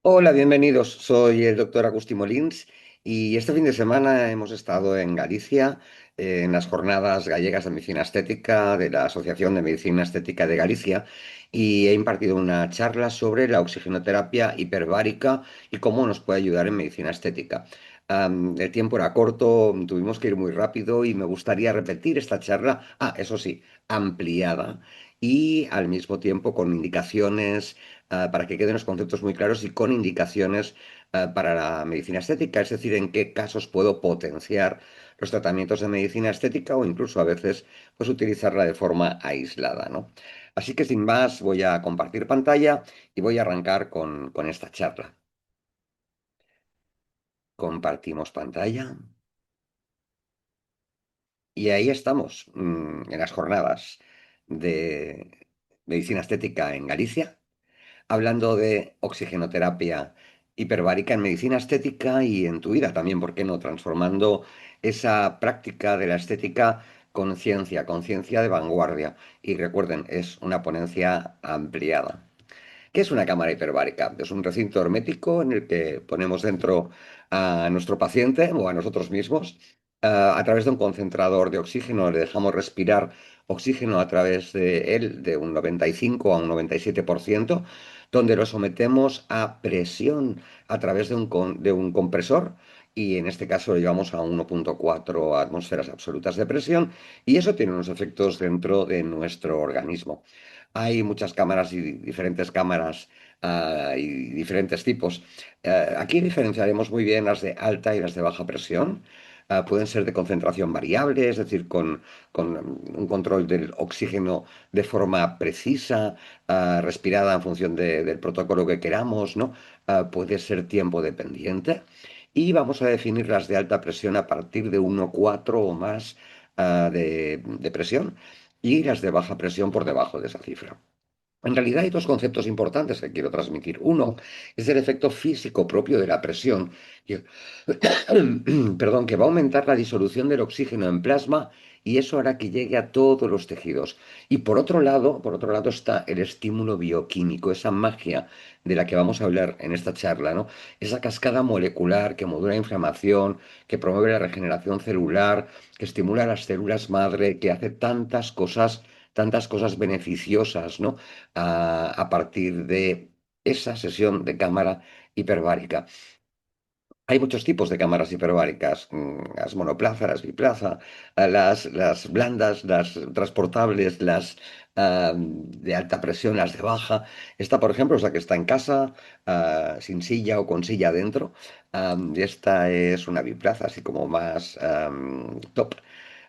Hola, bienvenidos. Soy el doctor Agustín Molins y este fin de semana hemos estado en Galicia en las jornadas gallegas de medicina estética de la Asociación de Medicina Estética de Galicia y he impartido una charla sobre la oxigenoterapia hiperbárica y cómo nos puede ayudar en medicina estética. El tiempo era corto, tuvimos que ir muy rápido y me gustaría repetir esta charla, eso sí, ampliada y al mismo tiempo con indicaciones para que queden los conceptos muy claros y con indicaciones para la medicina estética, es decir, en qué casos puedo potenciar los tratamientos de medicina estética o incluso a veces pues utilizarla de forma aislada, ¿no? Así que sin más voy a compartir pantalla y voy a arrancar con esta charla. Compartimos pantalla y ahí estamos, en las jornadas de medicina estética en Galicia hablando de oxigenoterapia hiperbárica en medicina estética y en tu vida también, ¿por qué no? Transformando esa práctica de la estética con ciencia de vanguardia. Y recuerden, es una ponencia ampliada. ¿Qué es una cámara hiperbárica? Es un recinto hermético en el que ponemos dentro a nuestro paciente o a nosotros mismos. A través de un concentrador de oxígeno le dejamos respirar oxígeno a través de él de un 95 a un 97%, donde lo sometemos a presión a través de un compresor. Y en este caso lo llevamos a 1,4 atmósferas absolutas de presión y eso tiene unos efectos dentro de nuestro organismo. Hay muchas cámaras y diferentes cámaras y diferentes tipos. Aquí diferenciaremos muy bien las de alta y las de baja presión. Pueden ser de concentración variable, es decir, con un control del oxígeno de forma precisa, respirada en función del protocolo que queramos, ¿no? Puede ser tiempo dependiente. Y vamos a definir las de alta presión a partir de 1,4 o más de presión y las de baja presión por debajo de esa cifra. En realidad hay dos conceptos importantes que quiero transmitir. Uno es el efecto físico propio de la presión, y- perdón, que va a aumentar la disolución del oxígeno en plasma y eso hará que llegue a todos los tejidos. Y por otro lado está el estímulo bioquímico, esa magia de la que vamos a hablar en esta charla, ¿no? Esa cascada molecular que modula la inflamación, que promueve la regeneración celular, que estimula las células madre, que hace tantas cosas beneficiosas, ¿no? A partir de esa sesión de cámara hiperbárica. Hay muchos tipos de cámaras hiperbáricas, las monoplaza, las biplaza, las blandas, las transportables, las de alta presión, las de baja. Esta, por ejemplo, es la que está en casa, sin silla o con silla dentro. Y esta es una biplaza, así como más top.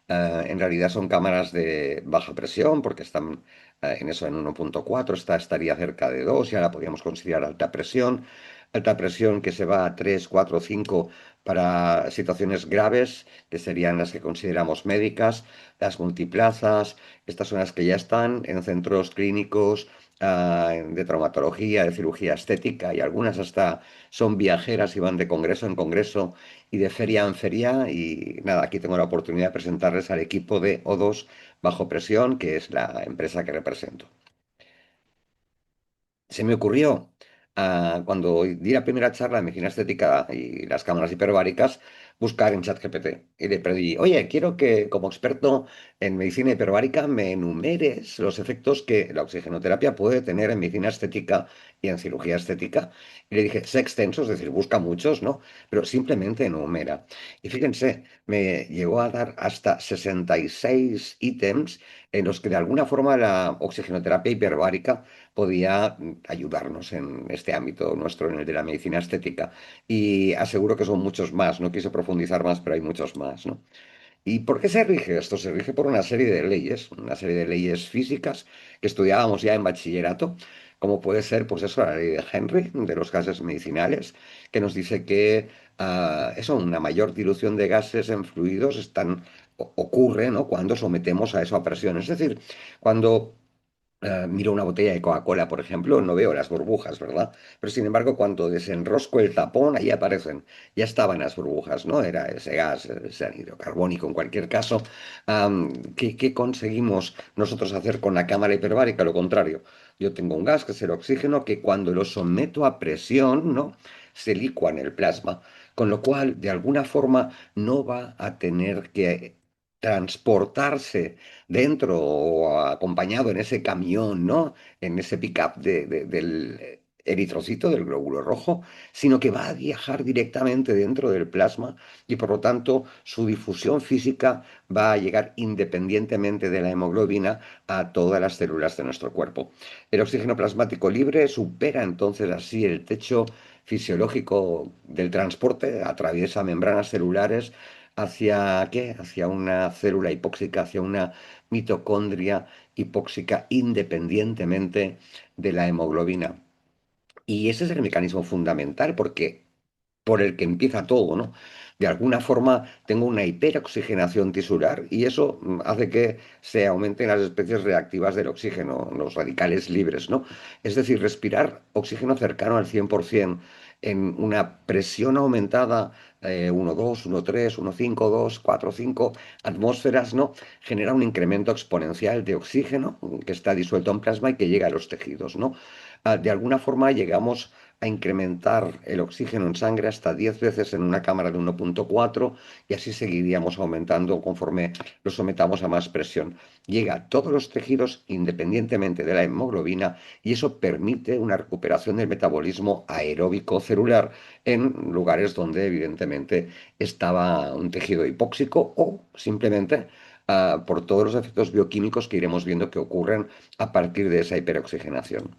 En realidad son cámaras de baja presión porque están en eso en 1,4, esta estaría cerca de 2, ya la podríamos considerar alta presión que se va a 3, 4, 5 para situaciones graves, que serían las que consideramos médicas, las multiplazas, estas son las que ya están en centros clínicos de traumatología, de cirugía estética y algunas hasta son viajeras y van de congreso en congreso y de feria en feria. Y nada, aquí tengo la oportunidad de presentarles al equipo de O2 Bajo Presión, que es la empresa que represento. Se me ocurrió, cuando di la primera charla de medicina estética y las cámaras hiperbáricas, buscar en ChatGPT. Y le pedí, oye, quiero que como experto en medicina hiperbárica me enumeres los efectos que la oxigenoterapia puede tener en medicina estética y en cirugía estética. Y le dije, sé extenso, es decir, busca muchos, ¿no? Pero simplemente enumera. Y fíjense, me llegó a dar hasta 66 ítems en los que de alguna forma la oxigenoterapia hiperbárica podía ayudarnos en este ámbito nuestro, en el de la medicina estética. Y aseguro que son muchos más, no quise profundizar más, pero hay muchos más, ¿no? ¿Y por qué se rige esto? Se rige por una serie de leyes físicas que estudiábamos ya en bachillerato, como puede ser, pues eso, la ley de Henry, de los gases medicinales, que nos dice que eso, una mayor dilución de gases en fluidos ocurre, ¿no? Cuando sometemos a eso a presión. Es decir, cuando Miro una botella de Coca-Cola, por ejemplo, no veo las burbujas, ¿verdad? Pero sin embargo, cuando desenrosco el tapón, ahí aparecen. Ya estaban las burbujas, ¿no? Era ese gas, ese anhídrido carbónico en cualquier caso. ¿Qué conseguimos nosotros hacer con la cámara hiperbárica? Lo contrario. Yo tengo un gas, que es el oxígeno, que cuando lo someto a presión, ¿no? Se licúa en el plasma. Con lo cual, de alguna forma, no va a tener que transportarse dentro o acompañado en ese camión, ¿no? En ese pick-up del eritrocito, del glóbulo rojo, sino que va a viajar directamente dentro del plasma y por lo tanto su difusión física va a llegar independientemente de la hemoglobina a todas las células de nuestro cuerpo. El oxígeno plasmático libre supera entonces así el techo fisiológico del transporte, atraviesa membranas celulares hacia ¿qué? Hacia una célula hipóxica, hacia una mitocondria hipóxica independientemente de la hemoglobina. Y ese es el mecanismo fundamental porque por el que empieza todo, ¿no? De alguna forma tengo una hiperoxigenación tisular y eso hace que se aumenten las especies reactivas del oxígeno, los radicales libres, ¿no? Es decir, respirar oxígeno cercano al 100% en una presión aumentada, 1,2, 1,3, 1,5, 2, 4, 5 atmósferas, ¿no? Genera un incremento exponencial de oxígeno que está disuelto en plasma y que llega a los tejidos, ¿no? De alguna forma llegamos a incrementar el oxígeno en sangre hasta 10 veces en una cámara de 1,4 y así seguiríamos aumentando conforme lo sometamos a más presión. Llega a todos los tejidos independientemente de la hemoglobina y eso permite una recuperación del metabolismo aeróbico celular en lugares donde evidentemente estaba un tejido hipóxico o simplemente por todos los efectos bioquímicos que iremos viendo que ocurren a partir de esa hiperoxigenación.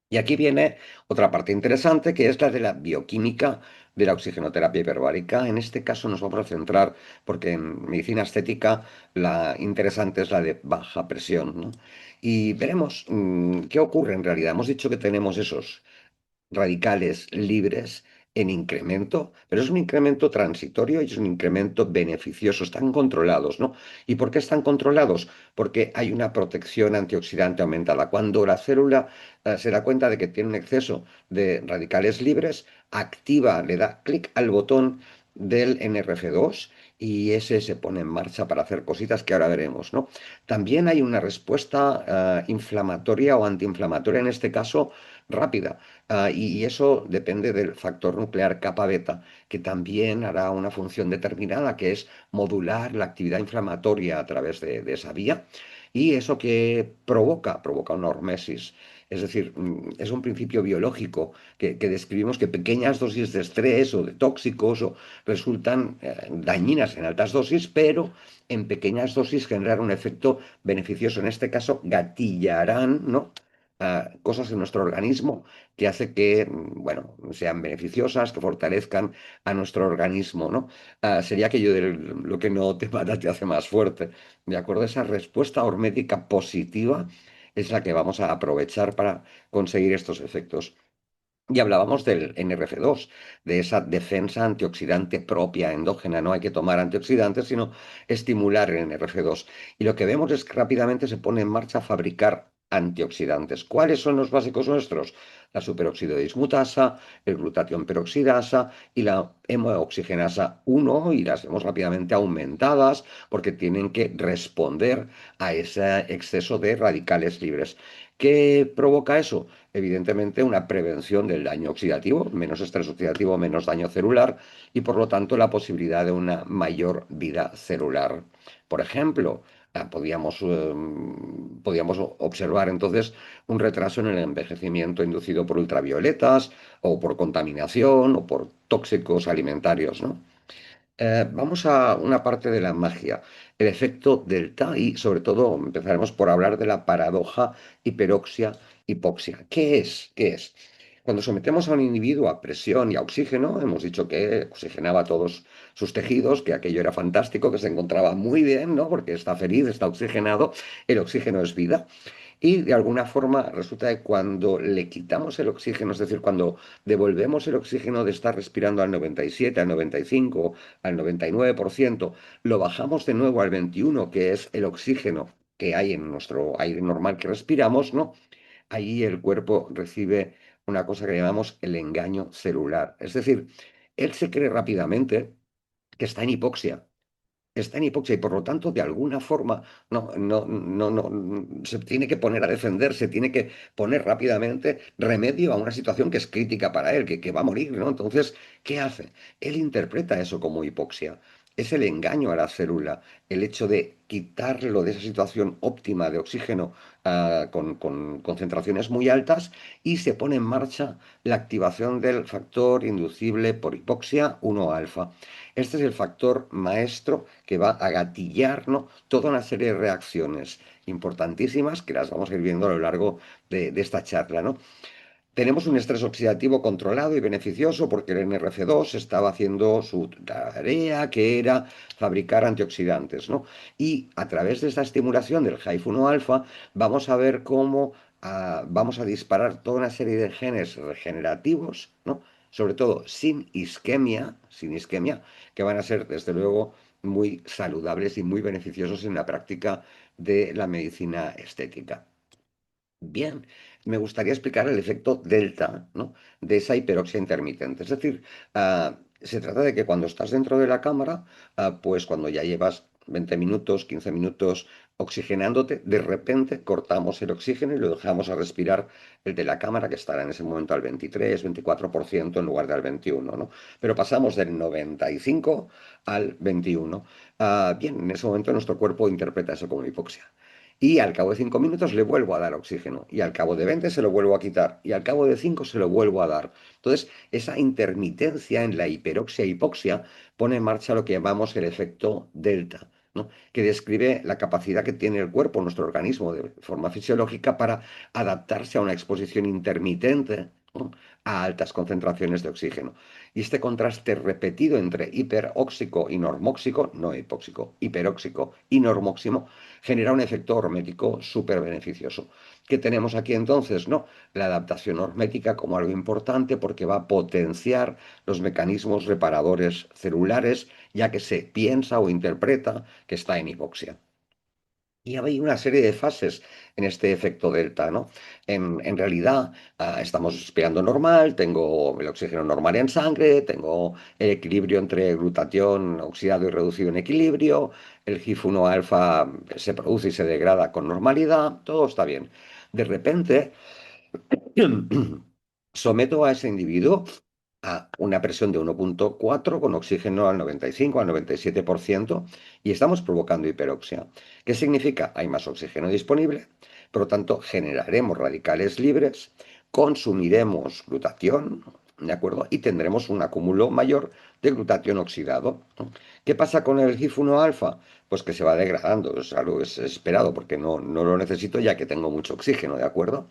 Y aquí viene otra parte interesante, que es la de la bioquímica de la oxigenoterapia hiperbárica. En este caso nos vamos a centrar, porque en medicina estética la interesante es la de baja presión, ¿no? Y veremos qué ocurre en realidad. Hemos dicho que tenemos esos radicales libres en incremento, pero es un incremento transitorio y es un incremento beneficioso, están controlados, ¿no? ¿Y por qué están controlados? Porque hay una protección antioxidante aumentada. Cuando la célula se da cuenta de que tiene un exceso de radicales libres, activa, le da clic al botón del NRF2 y ese se pone en marcha para hacer cositas que ahora veremos, ¿no? También hay una respuesta inflamatoria o antiinflamatoria, en este caso rápida. Y eso depende del factor nuclear kappa beta, que también hará una función determinada, que es modular la actividad inflamatoria a través de esa vía. Y eso que provoca una hormesis. Es decir, es un principio biológico que describimos que pequeñas dosis de estrés o de tóxicos resultan dañinas en altas dosis, pero en pequeñas dosis generan un efecto beneficioso. En este caso, gatillarán, ¿no? Cosas en nuestro organismo que hace que, bueno, sean beneficiosas, que fortalezcan a nuestro organismo, ¿no? Sería aquello de lo que no te mata te hace más fuerte. ¿De acuerdo? Esa respuesta hormética positiva es la que vamos a aprovechar para conseguir estos efectos. Y hablábamos del NRF2, de esa defensa antioxidante propia endógena. No hay que tomar antioxidantes, sino estimular el NRF2. Y lo que vemos es que rápidamente se pone en marcha a fabricar antioxidantes. ¿Cuáles son los básicos nuestros? La superoxido dismutasa, el glutatión peroxidasa y la hemooxigenasa 1, y las vemos rápidamente aumentadas porque tienen que responder a ese exceso de radicales libres. ¿Qué provoca eso? Evidentemente una prevención del daño oxidativo, menos estrés oxidativo, menos daño celular y por lo tanto la posibilidad de una mayor vida celular. Por ejemplo, podíamos observar entonces un retraso en el envejecimiento inducido por ultravioletas o por contaminación o por tóxicos alimentarios, ¿no? Vamos a una parte de la magia, el efecto delta y sobre todo empezaremos por hablar de la paradoja hiperoxia-hipoxia. ¿Qué es? ¿Qué es? Cuando sometemos a un individuo a presión y a oxígeno, hemos dicho que oxigenaba todos sus tejidos, que aquello era fantástico, que se encontraba muy bien, ¿no? Porque está feliz, está oxigenado, el oxígeno es vida. Y de alguna forma resulta que cuando le quitamos el oxígeno, es decir, cuando devolvemos el oxígeno de estar respirando al 97, al 95, al 99%, lo bajamos de nuevo al 21, que es el oxígeno que hay en nuestro aire normal que respiramos, ¿no? Ahí el cuerpo recibe una cosa que llamamos el engaño celular. Es decir, él se cree rápidamente que está en hipoxia y por lo tanto, de alguna forma, se tiene que poner a defender, se tiene que poner rápidamente remedio a una situación que es crítica para él, que va a morir, ¿no? Entonces, ¿qué hace? Él interpreta eso como hipoxia. Es el engaño a la célula, el hecho de quitarlo de esa situación óptima de oxígeno con concentraciones muy altas y se pone en marcha la activación del factor inducible por hipoxia 1 alfa. Este es el factor maestro que va a gatillar, ¿no?, toda una serie de reacciones importantísimas que las vamos a ir viendo a lo largo de esta charla, ¿no? Tenemos un estrés oxidativo controlado y beneficioso porque el NRF2 estaba haciendo su tarea, que era fabricar antioxidantes, ¿no? Y a través de esta estimulación del HIF-1 alfa vamos a ver cómo vamos a disparar toda una serie de genes regenerativos, ¿no? Sobre todo sin isquemia, que van a ser, desde luego, muy saludables y muy beneficiosos en la práctica de la medicina estética. Bien, me gustaría explicar el efecto delta, ¿no?, de esa hiperoxia intermitente. Es decir, se trata de que cuando estás dentro de la cámara, pues cuando ya llevas 20 minutos, 15 minutos oxigenándote, de repente cortamos el oxígeno y lo dejamos a respirar el de la cámara, que estará en ese momento al 23, 24% en lugar del 21, ¿no? Pero pasamos del 95 al 21. Bien, en ese momento nuestro cuerpo interpreta eso como hipoxia. Y al cabo de 5 minutos le vuelvo a dar oxígeno. Y al cabo de 20 se lo vuelvo a quitar. Y al cabo de 5 se lo vuelvo a dar. Entonces, esa intermitencia en la hiperoxia-hipoxia pone en marcha lo que llamamos el efecto delta, ¿no?, que describe la capacidad que tiene el cuerpo, nuestro organismo, de forma fisiológica para adaptarse a una exposición intermitente, ¿no?, a altas concentraciones de oxígeno. Y este contraste repetido entre hiperóxico y normóxico, no hipóxico, hiperóxico y normóximo, genera un efecto hormético súper beneficioso. ¿Qué tenemos aquí entonces? No, la adaptación hormética como algo importante porque va a potenciar los mecanismos reparadores celulares, ya que se piensa o interpreta que está en hipoxia. Y hay una serie de fases en este efecto delta, ¿no? En realidad, estamos respirando normal, tengo el oxígeno normal en sangre, tengo el equilibrio entre glutatión oxidado y reducido en equilibrio, el GIF-1 alfa se produce y se degrada con normalidad, todo está bien. De repente, someto a ese individuo a una presión de 1,4 con oxígeno al 95, al 97% y estamos provocando hiperoxia. ¿Qué significa? Hay más oxígeno disponible, por lo tanto generaremos radicales libres, consumiremos glutatión, ¿de acuerdo? Y tendremos un acúmulo mayor de glutatión oxidado. ¿Qué pasa con el GIF-1 alfa? Pues que se va degradando, es algo es esperado porque no lo necesito ya que tengo mucho oxígeno, ¿de acuerdo?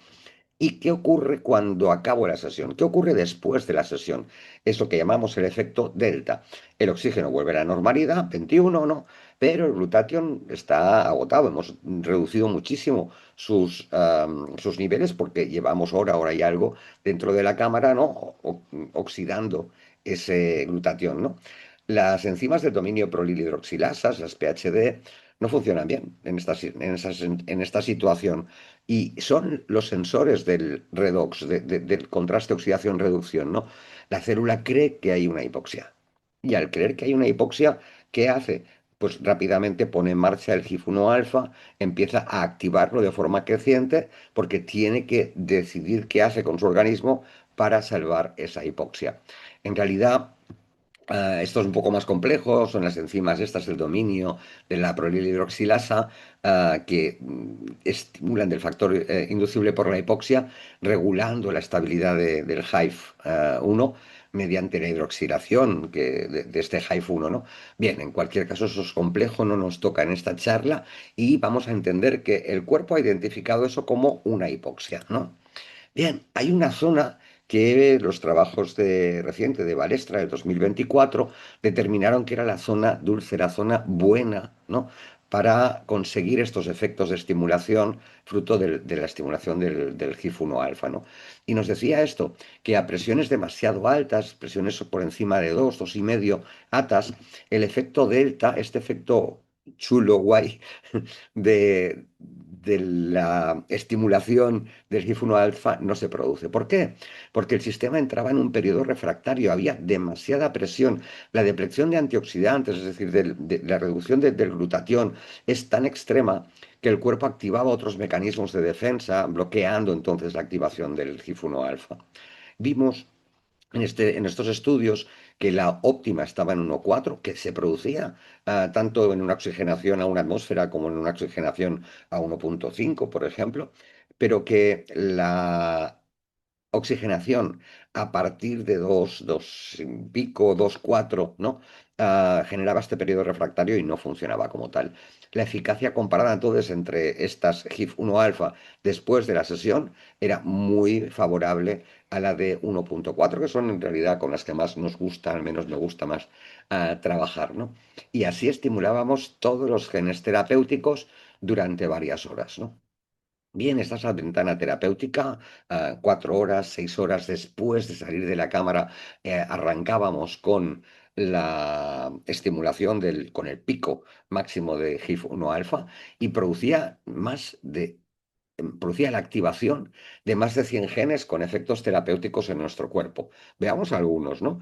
¿Y qué ocurre cuando acabo la sesión? ¿Qué ocurre después de la sesión? Es lo que llamamos el efecto delta. El oxígeno vuelve a la normalidad, 21 no, pero el glutatión está agotado. Hemos reducido muchísimo sus niveles porque llevamos hora y algo dentro de la cámara, ¿no?, oxidando ese glutatión, ¿no? Las enzimas del dominio prolilhidroxilasas, las PHD, no funcionan bien en esta situación y son los sensores del redox, del contraste oxidación-reducción, ¿no? La célula cree que hay una hipoxia. Y al creer que hay una hipoxia, ¿qué hace? Pues rápidamente pone en marcha el GIF-1 alfa, empieza a activarlo de forma creciente porque tiene que decidir qué hace con su organismo para salvar esa hipoxia. En realidad, esto es un poco más complejo, son las enzimas estas del dominio de la prolinhidroxilasa que estimulan del factor inducible por la hipoxia, regulando la estabilidad del HIF-1 mediante la hidroxilación de este HIF-1, ¿no? Bien, en cualquier caso eso es complejo, no nos toca en esta charla y vamos a entender que el cuerpo ha identificado eso como una hipoxia, ¿no? Bien, hay una zona que los trabajos reciente de Balestra del 2024 determinaron que era la zona dulce, la zona buena, ¿no?, para conseguir estos efectos de estimulación fruto de la estimulación del GIF-1 alfa, ¿no? Y nos decía esto, que a presiones demasiado altas, presiones por encima de 2, 2,5 atas, el efecto delta, este efecto chulo, guay, de la estimulación del GIF-1 alfa no se produce. ¿Por qué? Porque el sistema entraba en un periodo refractario, había demasiada presión. La depleción de antioxidantes, es decir, la reducción del glutatión, es tan extrema que el cuerpo activaba otros mecanismos de defensa, bloqueando entonces la activación del GIF-1 alfa. Vimos en estos estudios que la óptima estaba en 1,4, que se producía tanto en una oxigenación a una atmósfera como en una oxigenación a 1,5, por ejemplo, pero que la oxigenación a partir de 2 y pico, 2,4, ¿no? Generaba este periodo refractario y no funcionaba como tal. La eficacia comparada entonces entre estas GIF-1 alfa después de la sesión era muy favorable a la de 1,4, que son en realidad con las que más nos gusta, al menos me gusta más trabajar, ¿no? Y así estimulábamos todos los genes terapéuticos durante varias horas, ¿no? Bien, esta es la ventana terapéutica, 4 horas, 6 horas después de salir de la cámara, arrancábamos con la estimulación con el pico máximo de GIF-1 alfa y producía la activación de más de 100 genes con efectos terapéuticos en nuestro cuerpo. Veamos algunos, ¿no?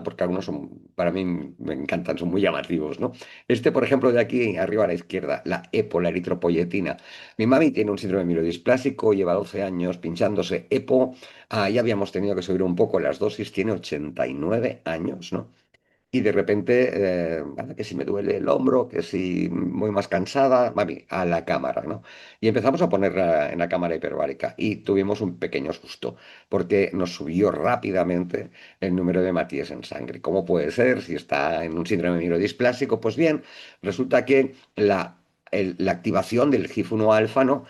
Porque algunos son, para mí me encantan, son muy llamativos, ¿no? Este, por ejemplo, de aquí arriba a la izquierda, la EPO, la eritropoyetina. Mi mami tiene un síndrome mielodisplásico, lleva 12 años pinchándose EPO. Ya habíamos tenido que subir un poco las dosis, tiene 89 años, ¿no? Y de repente, nada, que si me duele el hombro, que si voy más cansada, mami, a la cámara, ¿no? Y empezamos a ponerla en la cámara hiperbárica y tuvimos un pequeño susto, porque nos subió rápidamente el número de hematías en sangre. ¿Cómo puede ser si está en un síndrome mielodisplásico? Pues bien, resulta que la activación del GIF-1 alfa, ¿no?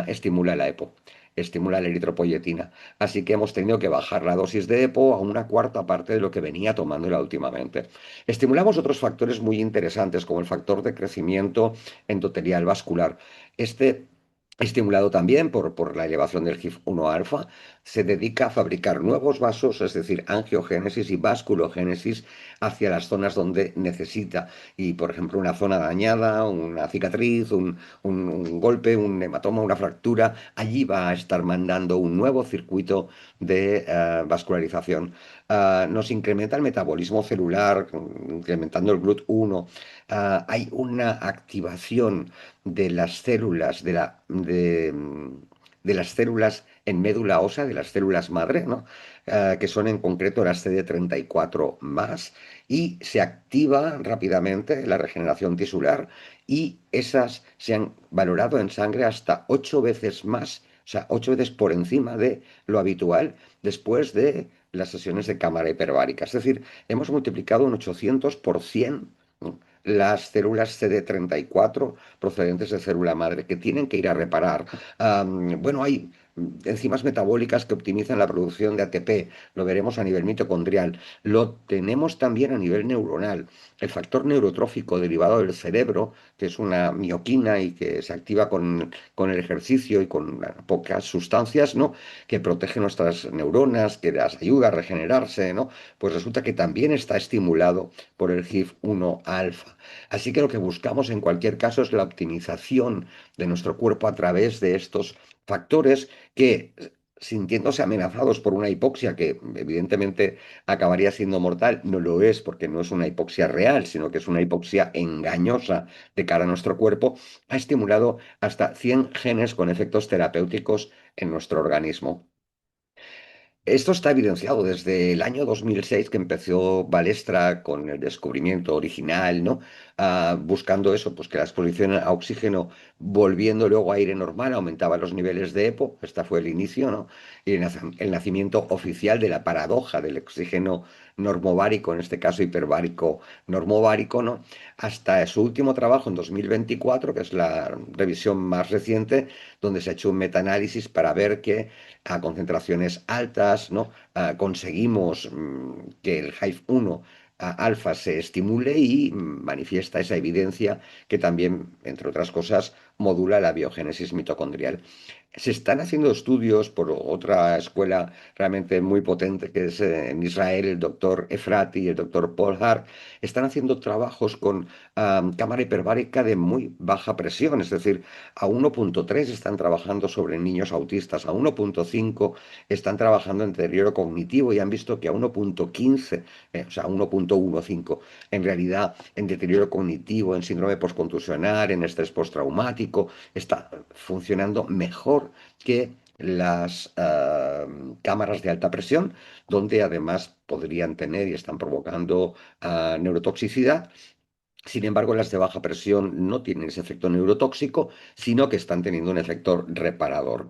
Estimula la EPO. Estimula la eritropoyetina. Así que hemos tenido que bajar la dosis de EPO a una cuarta parte de lo que venía tomándola últimamente. Estimulamos otros factores muy interesantes, como el factor de crecimiento endotelial vascular. Este, estimulado también por la elevación del GIF-1 alfa, se dedica a fabricar nuevos vasos, es decir, angiogénesis y vasculogénesis hacia las zonas donde necesita. Y, por ejemplo, una zona dañada, una cicatriz, un golpe, un hematoma, una fractura, allí va a estar mandando un nuevo circuito de vascularización. Nos incrementa el metabolismo celular, incrementando el GLUT1. Hay una activación de las células, de las células en médula ósea, de las células madre, ¿no? Que son en concreto las CD34 más, y se activa rápidamente la regeneración tisular y esas se han valorado en sangre hasta 8 veces más, o sea, 8 veces por encima de lo habitual después de las sesiones de cámara hiperbárica. Es decir, hemos multiplicado un 800% las células CD34 procedentes de célula madre que tienen que ir a reparar. Bueno, hay enzimas metabólicas que optimizan la producción de ATP, lo veremos a nivel mitocondrial, lo tenemos también a nivel neuronal. El factor neurotrófico derivado del cerebro, que es una mioquina y que se activa con el ejercicio y con pocas sustancias, ¿no? Que protege nuestras neuronas, que las ayuda a regenerarse, ¿no? Pues resulta que también está estimulado por el GIF-1 alfa. Así que lo que buscamos en cualquier caso es la optimización de nuestro cuerpo a través de estos factores que, sintiéndose amenazados por una hipoxia que evidentemente acabaría siendo mortal, no lo es porque no es una hipoxia real, sino que es una hipoxia engañosa de cara a nuestro cuerpo, ha estimulado hasta 100 genes con efectos terapéuticos en nuestro organismo. Esto está evidenciado desde el año 2006 que empezó Balestra con el descubrimiento original, ¿no? Buscando eso, pues que la exposición a oxígeno, volviendo luego a aire normal, aumentaba los niveles de EPO. Este fue el inicio, ¿no? Y el nacimiento oficial de la paradoja del oxígeno normovárico, en este caso hiperbárico normovárico, ¿no? Hasta su último trabajo en 2024, que es la revisión más reciente, donde se ha hecho un metaanálisis para ver que a concentraciones altas, ¿no? Conseguimos que el HIF-1 alfa se estimule y manifiesta esa evidencia que también, entre otras cosas, modula la biogénesis mitocondrial. Se están haciendo estudios por otra escuela realmente muy potente que es en Israel, el doctor Efrati y el doctor Paul Hart. Están haciendo trabajos con cámara hiperbárica de muy baja presión, es decir, a 1,3 están trabajando sobre niños autistas, a 1,5 están trabajando en deterioro cognitivo y han visto que a 1,15, o sea, 1,15, en realidad en deterioro cognitivo, en síndrome postcontusional, en estrés postraumático, está funcionando mejor que las cámaras de alta presión, donde además podrían tener y están provocando neurotoxicidad. Sin embargo, las de baja presión no tienen ese efecto neurotóxico, sino que están teniendo un efecto reparador.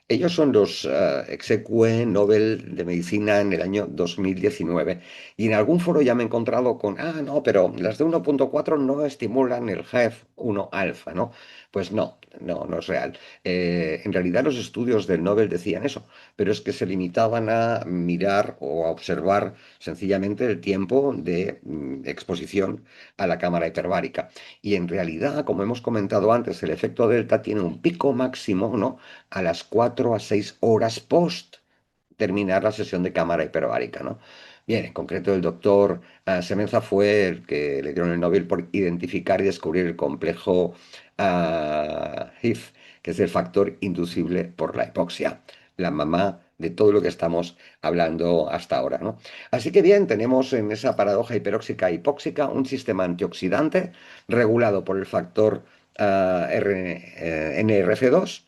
Ellos son los exeque Nobel de Medicina en el año 2019. Y en algún foro ya me he encontrado con, no, pero las de 1,4 no estimulan el GEF1 alfa, ¿no? Pues no, no es real. En realidad los estudios del Nobel decían eso, pero es que se limitaban a mirar o a observar sencillamente el tiempo de exposición a la cámara hiperbárica. Y en realidad, como hemos comentado antes, el efecto delta tiene un pico máximo, ¿no? A las 4 a 6 horas post terminar la sesión de cámara hiperbárica, ¿no? Bien, en concreto el doctor Semenza fue el que le dieron el Nobel por identificar y descubrir el complejo HIF, que es el factor inducible por la hipoxia, la mamá de todo lo que estamos hablando hasta ahora, ¿no? Así que bien, tenemos en esa paradoja hiperóxica hipóxica un sistema antioxidante regulado por el factor NRF2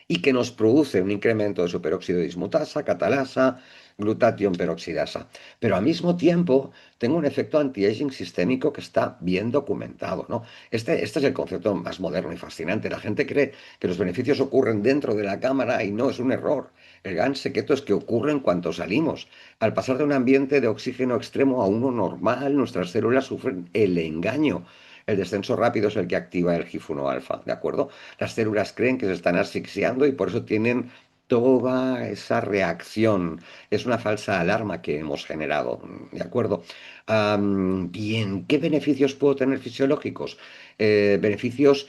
y que nos produce un incremento de superóxido de dismutasa, catalasa, glutatión peroxidasa. Pero al mismo tiempo tengo un efecto anti-aging sistémico que está bien documentado, ¿no? Este es el concepto más moderno y fascinante. La gente cree que los beneficios ocurren dentro de la cámara y no, es un error. El gran secreto es que ocurren cuando salimos. Al pasar de un ambiente de oxígeno extremo a uno normal, nuestras células sufren el engaño. El descenso rápido es el que activa el GIF1 alfa, ¿de acuerdo? Las células creen que se están asfixiando y por eso tienen toda esa reacción. Es una falsa alarma que hemos generado, ¿de acuerdo? Bien, ¿qué beneficios puedo tener fisiológicos? Beneficios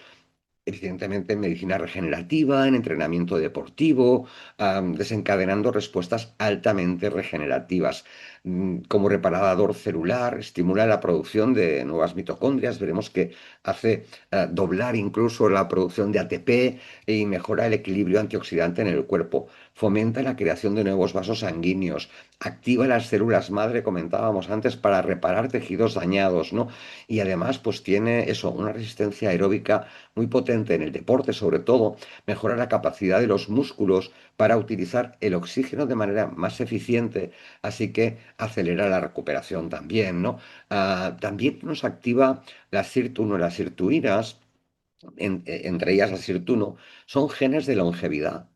evidentemente en medicina regenerativa, en entrenamiento deportivo, desencadenando respuestas altamente regenerativas. Como reparador celular, estimula la producción de nuevas mitocondrias. Veremos que hace doblar incluso la producción de ATP y mejora el equilibrio antioxidante en el cuerpo. Fomenta la creación de nuevos vasos sanguíneos. Activa las células madre, comentábamos antes, para reparar tejidos dañados, ¿no? Y además, pues tiene eso, una resistencia aeróbica muy potente en el deporte, sobre todo, mejora la capacidad de los músculos para utilizar el oxígeno de manera más eficiente, así que acelera la recuperación también, ¿no? También nos activa las sirtuino y las sirtuinas, entre ellas la sirtuno, son genes de longevidad.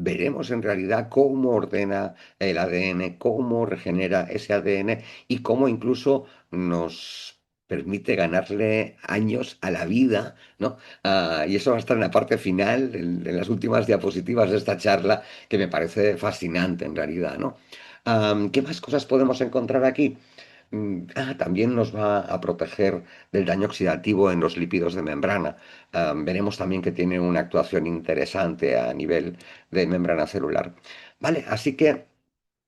Veremos en realidad cómo ordena el ADN, cómo regenera ese ADN y cómo incluso nos permite ganarle años a la vida, ¿no? Y eso va a estar en la parte final, en las últimas diapositivas de esta charla, que me parece fascinante en realidad, ¿no? ¿Qué más cosas podemos encontrar aquí? También nos va a proteger del daño oxidativo en los lípidos de membrana. Veremos también que tiene una actuación interesante a nivel de membrana celular. Vale, así que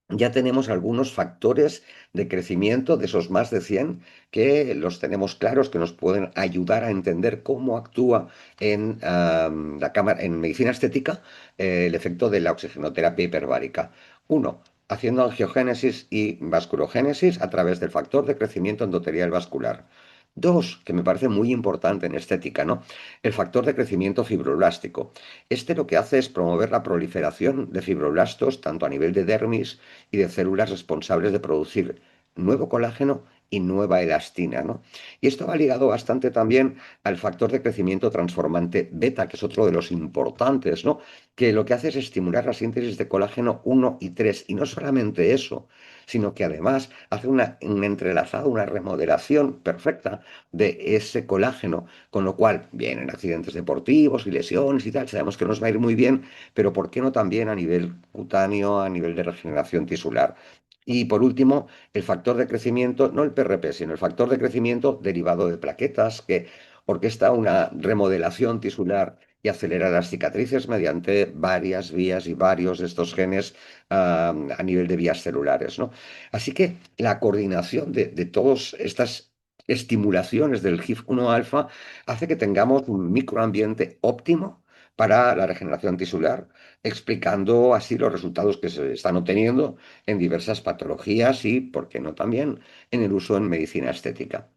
ya tenemos algunos factores de crecimiento de esos más de 100 que los tenemos claros, que nos pueden ayudar a entender cómo actúa en la cámara, en medicina estética, el efecto de la oxigenoterapia hiperbárica. Uno, haciendo angiogénesis y vasculogénesis a través del factor de crecimiento endotelial vascular. Dos, que me parece muy importante en estética, ¿no? El factor de crecimiento fibroblástico. Este lo que hace es promover la proliferación de fibroblastos tanto a nivel de dermis y de células responsables de producir nuevo colágeno y nueva elastina, ¿no? Y esto va ligado bastante también al factor de crecimiento transformante beta, que es otro de los importantes, ¿no? Que lo que hace es estimular la síntesis de colágeno 1 y 3. Y no solamente eso, sino que además hace un entrelazado, una remodelación perfecta de ese colágeno, con lo cual, bien, en accidentes deportivos y lesiones y tal, sabemos que nos va a ir muy bien, pero ¿por qué no también a nivel cutáneo, a nivel de regeneración tisular? Y por último, el factor de crecimiento, no el PRP, sino el factor de crecimiento derivado de plaquetas, que orquesta una remodelación tisular y acelera las cicatrices mediante varias vías y varios de estos genes a nivel de vías celulares, ¿no? Así que la coordinación de todas estas estimulaciones del HIF-1 alfa hace que tengamos un microambiente óptimo para la regeneración tisular, explicando así los resultados que se están obteniendo en diversas patologías y, por qué no también, en el uso en medicina estética.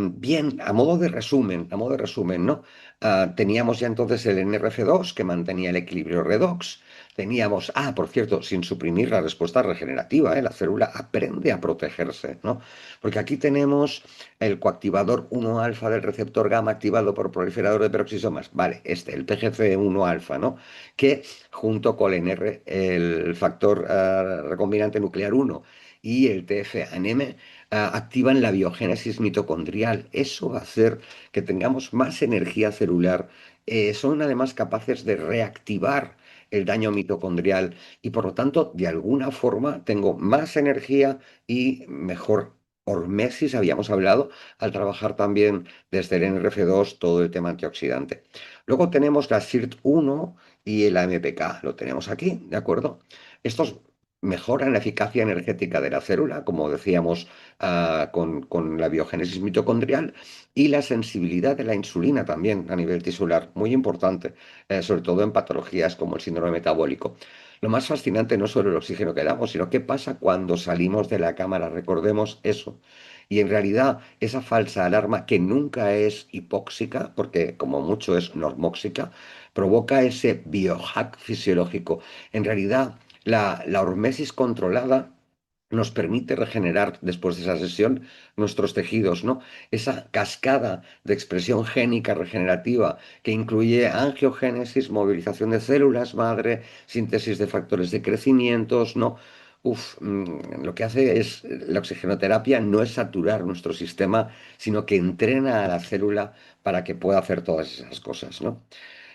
Bien, a modo de resumen, ¿no? Teníamos ya entonces el NRF2 que mantenía el equilibrio redox. Teníamos, por cierto, sin suprimir la respuesta regenerativa, ¿eh? La célula aprende a protegerse, ¿no? Porque aquí tenemos el coactivador 1 alfa del receptor gamma activado por proliferador de peroxisomas. Vale, el PGC1 alfa, ¿no? Que junto con el factor recombinante nuclear 1 y el TFNM activan la biogénesis mitocondrial. Eso va a hacer que tengamos más energía celular. Son además capaces de reactivar el daño mitocondrial y por lo tanto, de alguna forma, tengo más energía y mejor hormesis, habíamos hablado, al trabajar también desde el NRF2 todo el tema antioxidante. Luego tenemos la SIRT1 y el AMPK, lo tenemos aquí, ¿de acuerdo? Estos mejoran la eficacia energética de la célula, como decíamos, con la biogénesis mitocondrial y la sensibilidad de la insulina también a nivel tisular, muy importante, sobre todo en patologías como el síndrome metabólico. Lo más fascinante no es solo el oxígeno que damos, sino qué pasa cuando salimos de la cámara, recordemos eso. Y en realidad esa falsa alarma que nunca es hipóxica, porque como mucho es normóxica, provoca ese biohack fisiológico. En realidad la hormesis controlada nos permite regenerar después de esa sesión nuestros tejidos, ¿no? Esa cascada de expresión génica regenerativa que incluye angiogénesis, movilización de células madre, síntesis de factores de crecimiento, ¿no? Lo que hace es la oxigenoterapia no es saturar nuestro sistema, sino que entrena a la célula para que pueda hacer todas esas cosas, ¿no?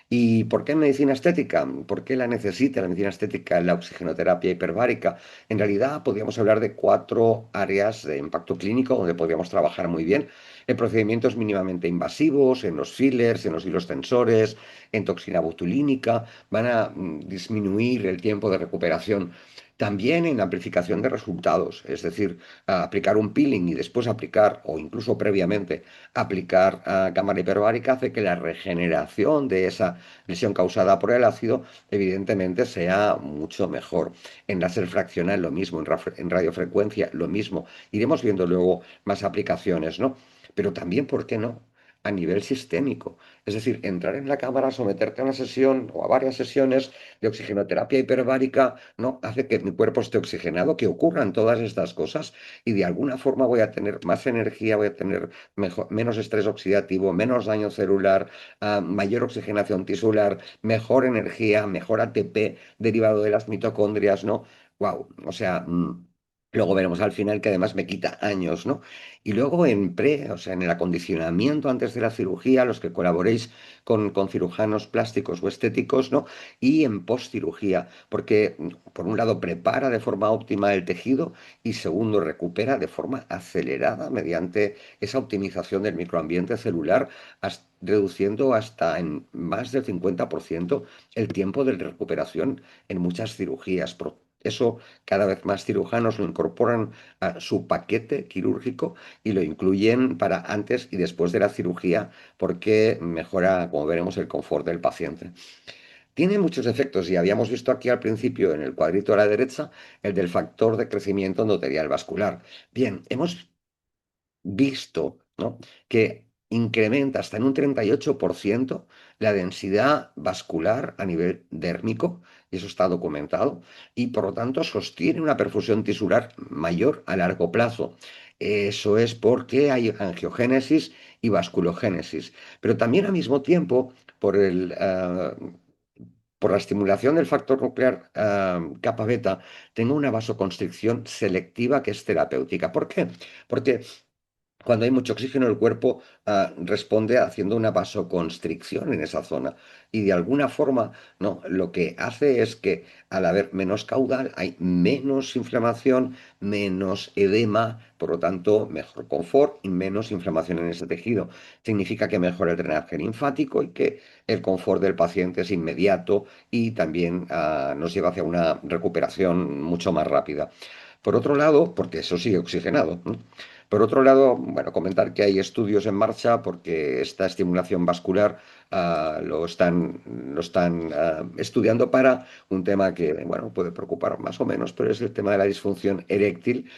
¿Y por qué medicina estética? ¿Por qué la necesita la medicina estética la oxigenoterapia hiperbárica? En realidad podríamos hablar de cuatro áreas de impacto clínico donde podríamos trabajar muy bien en procedimientos mínimamente invasivos, en los fillers, en los hilos tensores, en toxina botulínica, van a disminuir el tiempo de recuperación. También en amplificación de resultados, es decir, aplicar un peeling y después aplicar, o incluso previamente, aplicar cámara hiperbárica hace que la regeneración de esa lesión causada por el ácido, evidentemente, sea mucho mejor. En láser fraccional lo mismo, en radiofrecuencia lo mismo. Iremos viendo luego más aplicaciones, ¿no? Pero también, ¿por qué no? A nivel sistémico. Es decir, entrar en la cámara, someterte a una sesión o a varias sesiones de oxigenoterapia hiperbárica, ¿no? Hace que mi cuerpo esté oxigenado, que ocurran todas estas cosas y de alguna forma voy a tener más energía, voy a tener menos estrés oxidativo, menos daño celular, mayor oxigenación tisular, mejor energía, mejor ATP derivado de las mitocondrias, ¿no? Wow, o sea, luego veremos al final que además me quita años, ¿no? Y luego o sea, en el acondicionamiento antes de la cirugía, los que colaboréis con cirujanos plásticos o estéticos, ¿no? Y en postcirugía, porque por un lado prepara de forma óptima el tejido y segundo recupera de forma acelerada mediante esa optimización del microambiente celular, reduciendo hasta en más del 50% el tiempo de recuperación en muchas cirugías. Por eso cada vez más cirujanos lo incorporan a su paquete quirúrgico y lo incluyen para antes y después de la cirugía porque mejora, como veremos, el confort del paciente. Tiene muchos efectos y habíamos visto aquí al principio en el cuadrito a la derecha el del factor de crecimiento endotelial vascular. Bien, hemos visto, ¿no? Que incrementa hasta en un 38% la densidad vascular a nivel dérmico, y eso está documentado, y por lo tanto sostiene una perfusión tisular mayor a largo plazo. Eso es porque hay angiogénesis y vasculogénesis, pero también al mismo tiempo por la estimulación del factor nuclear kappa beta, tengo una vasoconstricción selectiva que es terapéutica. ¿Por qué? Porque Cuando hay mucho oxígeno, el cuerpo responde haciendo una vasoconstricción en esa zona. Y de alguna forma, no, lo que hace es que al haber menos caudal, hay menos inflamación, menos edema, por lo tanto, mejor confort y menos inflamación en ese tejido. Significa que mejora el drenaje linfático y que el confort del paciente es inmediato y también nos lleva hacia una recuperación mucho más rápida. Por otro lado, porque eso sigue oxigenado, ¿no? Por otro lado, bueno, comentar que hay estudios en marcha porque esta estimulación vascular lo están estudiando para un tema que, bueno, puede preocupar más o menos, pero es el tema de la disfunción eréctil,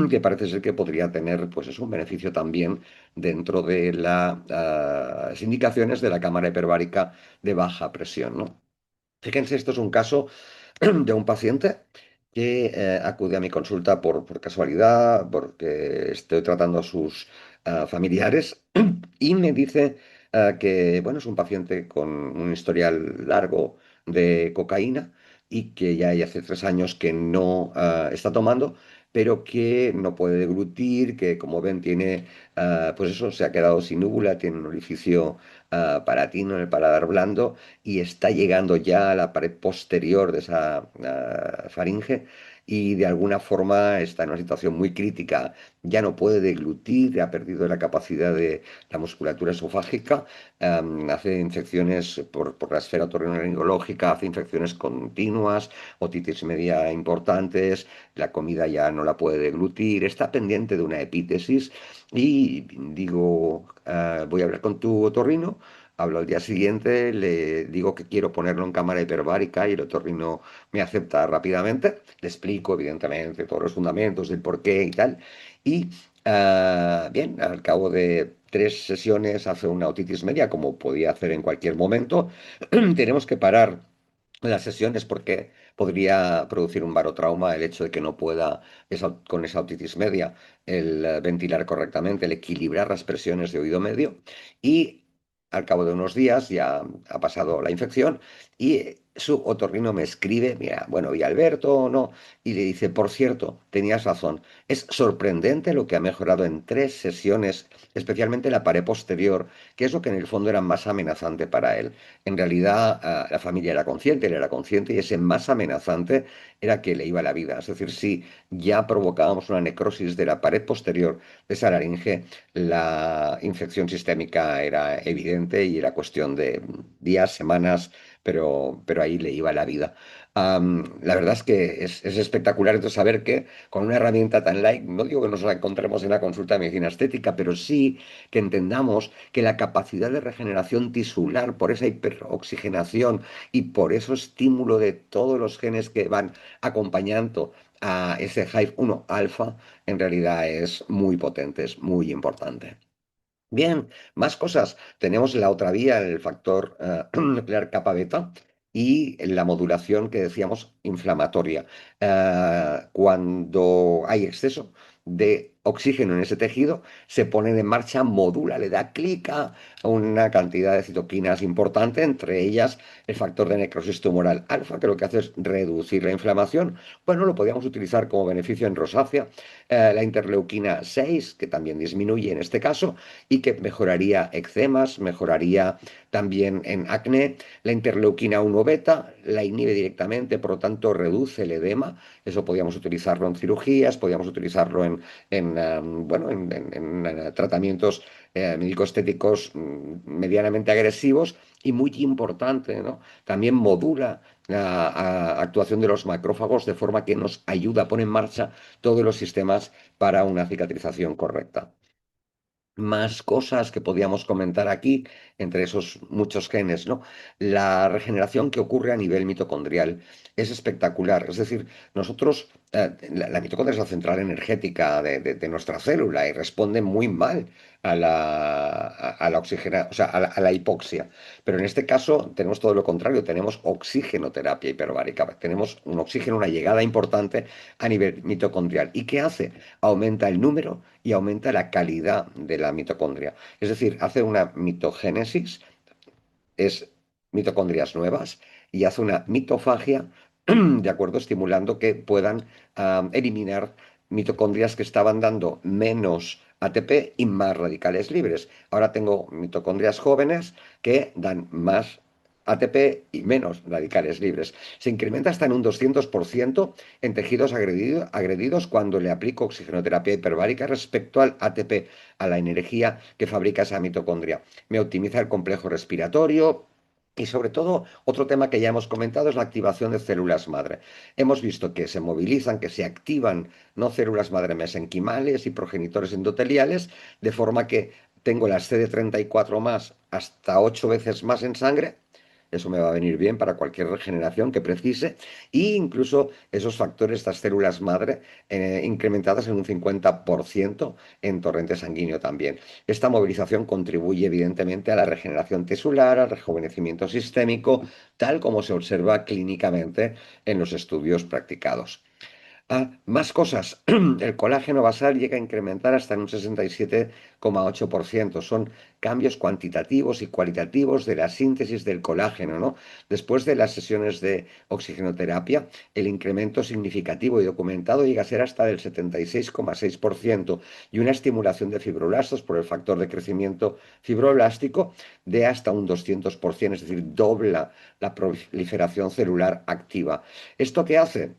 que parece ser que podría tener, pues, es un beneficio también dentro de las indicaciones de la cámara hiperbárica de baja presión, ¿no? Fíjense, esto es un caso de un paciente que acude a mi consulta por casualidad, porque estoy tratando a sus familiares y me dice que, bueno, es un paciente con un historial largo de cocaína y que ya hay hace 3 años que no está tomando, pero que no puede deglutir, que como ven tiene, pues eso, se ha quedado sin úvula, tiene un orificio palatino en el paladar blando y está llegando ya a la pared posterior de esa faringe y de alguna forma está en una situación muy crítica. Ya no puede deglutir, ha perdido la capacidad de la musculatura esofágica, hace infecciones por la esfera otorrinolaringológica, hace infecciones continuas, otitis media importantes, la comida ya no la puede deglutir, está pendiente de una epítesis y digo, voy a hablar con tu otorrino. Hablo al día siguiente, le digo que quiero ponerlo en cámara hiperbárica y el otorrino me acepta rápidamente. Le explico, evidentemente, todos los fundamentos del por qué y tal. Y bien, al cabo de 3 sesiones hace una otitis media, como podía hacer en cualquier momento. Tenemos que parar las sesiones porque podría producir un barotrauma el hecho de que no pueda con esa otitis media el ventilar correctamente, el equilibrar las presiones de oído medio y al cabo de unos días ya ha pasado la infección y su otorrino me escribe, mira, bueno, ¿y Alberto no? Y le dice, por cierto, tenías razón, es sorprendente lo que ha mejorado en 3 sesiones, especialmente la pared posterior, que es lo que en el fondo era más amenazante para él. En realidad, la familia era consciente, él era consciente y ese más amenazante era que le iba la vida. Es decir, si ya provocábamos una necrosis de la pared posterior de esa laringe, la infección sistémica era evidente y era cuestión de días, semanas, pero ahí le iba la vida. La verdad es que es espectacular entonces saber que con una herramienta tan light, no digo que nos la encontremos en la consulta de medicina estética, pero sí que entendamos que la capacidad de regeneración tisular por esa hiperoxigenación y por ese estímulo de todos los genes que van acompañando a ese HIF-1 alfa, en realidad es muy potente, es muy importante. Bien, más cosas. Tenemos la otra vía, el factor nuclear kappa beta y la modulación que decíamos inflamatoria. Cuando hay exceso de oxígeno en ese tejido, se pone en marcha, modula, le da clic a una cantidad de citoquinas importante, entre ellas el factor de necrosis tumoral alfa, que lo que hace es reducir la inflamación. Bueno, lo podríamos utilizar como beneficio en rosácea. La interleuquina 6, que también disminuye en este caso y que mejoraría eczemas, mejoraría también en acné. La interleuquina 1 beta la inhibe directamente, por lo tanto reduce el edema. Eso podíamos utilizarlo en cirugías, podíamos utilizarlo bueno, en tratamientos médico-estéticos medianamente agresivos y muy importante, ¿no? También modula la actuación de los macrófagos de forma que nos ayuda a poner en marcha todos los sistemas para una cicatrización correcta. Más cosas que podíamos comentar aquí, entre esos muchos genes, ¿no? La regeneración que ocurre a nivel mitocondrial es espectacular. Es decir, nosotros, la mitocondria es la central energética de nuestra célula y responde muy mal a la oxigena, o sea, a la hipoxia. Pero en este caso tenemos todo lo contrario, tenemos oxigenoterapia hiperbárica, tenemos un oxígeno, una llegada importante a nivel mitocondrial. ¿Y qué hace? Aumenta el número y aumenta la calidad de la mitocondria. Es decir, hace una mitogénesis, es mitocondrias nuevas, y hace una mitofagia, de acuerdo, estimulando que puedan eliminar mitocondrias que estaban dando menos ATP y más radicales libres. Ahora tengo mitocondrias jóvenes que dan más ATP y menos radicales libres. Se incrementa hasta en un 200% en tejidos agredidos cuando le aplico oxigenoterapia hiperbárica respecto al ATP, a la energía que fabrica esa mitocondria. Me optimiza el complejo respiratorio. Y sobre todo, otro tema que ya hemos comentado es la activación de células madre. Hemos visto que se movilizan, que se activan no células madre mesenquimales y progenitores endoteliales, de forma que tengo las CD34 más hasta 8 veces más en sangre. Eso me va a venir bien para cualquier regeneración que precise. E incluso esos factores, estas células madre, incrementadas en un 50% en torrente sanguíneo también. Esta movilización contribuye evidentemente a la regeneración tisular, al rejuvenecimiento sistémico, tal como se observa clínicamente en los estudios practicados. Más cosas. El colágeno basal llega a incrementar hasta en un 67,8%. Son cambios cuantitativos y cualitativos de la síntesis del colágeno, ¿no? Después de las sesiones de oxigenoterapia, el incremento significativo y documentado llega a ser hasta del 76,6% y una estimulación de fibroblastos por el factor de crecimiento fibroblástico de hasta un 200%, es decir, dobla la proliferación celular activa. ¿Esto qué hace?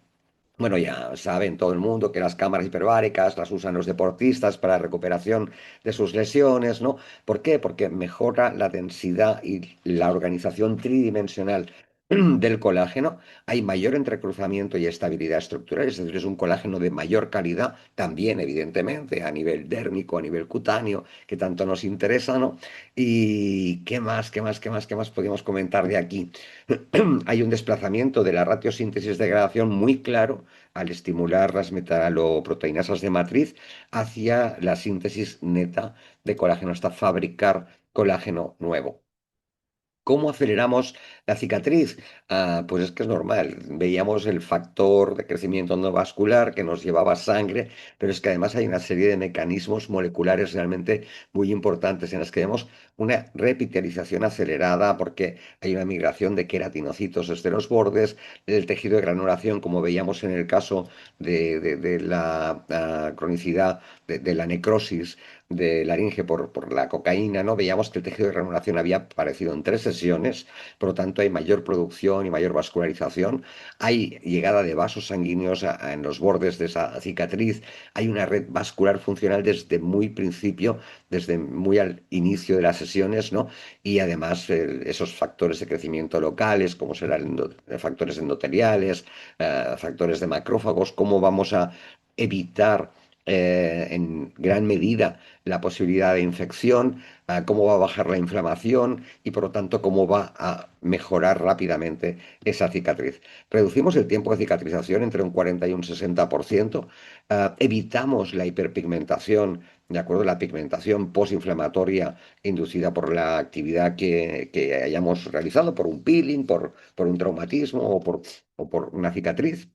Bueno, ya saben todo el mundo que las cámaras hiperbáricas las usan los deportistas para recuperación de sus lesiones, ¿no? ¿Por qué? Porque mejora la densidad y la organización tridimensional del colágeno. Hay mayor entrecruzamiento y estabilidad estructural, es decir, es un colágeno de mayor calidad, también evidentemente a nivel dérmico, a nivel cutáneo, que tanto nos interesa, ¿no? ¿Y qué más, qué más, qué más, qué más podemos comentar de aquí? Hay un desplazamiento de la ratiosíntesis-degradación muy claro al estimular las metaloproteinasas de matriz hacia la síntesis neta de colágeno hasta fabricar colágeno nuevo. ¿Cómo aceleramos la cicatriz? Pues es que es normal. Veíamos el factor de crecimiento endovascular que nos llevaba sangre, pero es que además hay una serie de mecanismos moleculares realmente muy importantes en las que vemos una repitalización acelerada porque hay una migración de queratinocitos desde los bordes, el tejido de granulación, como veíamos en el caso de la cronicidad, de la necrosis de laringe por la cocaína, ¿no? Veíamos que el tejido de granulación había aparecido en 3 sesiones, por lo tanto hay mayor producción y mayor vascularización, hay llegada de vasos sanguíneos en los bordes de esa cicatriz, hay una red vascular funcional desde muy principio, desde muy al inicio de las sesiones, ¿no? Y además esos factores de crecimiento locales, como serán factores endoteliales, factores de macrófagos, cómo vamos a evitar en gran medida la posibilidad de infección, cómo va a bajar la inflamación y por lo tanto cómo va a mejorar rápidamente esa cicatriz. Reducimos el tiempo de cicatrización entre un 40 y un 60%, evitamos la hiperpigmentación, de acuerdo a la pigmentación posinflamatoria inducida por la actividad que hayamos realizado, por un peeling, por un traumatismo o por una cicatriz.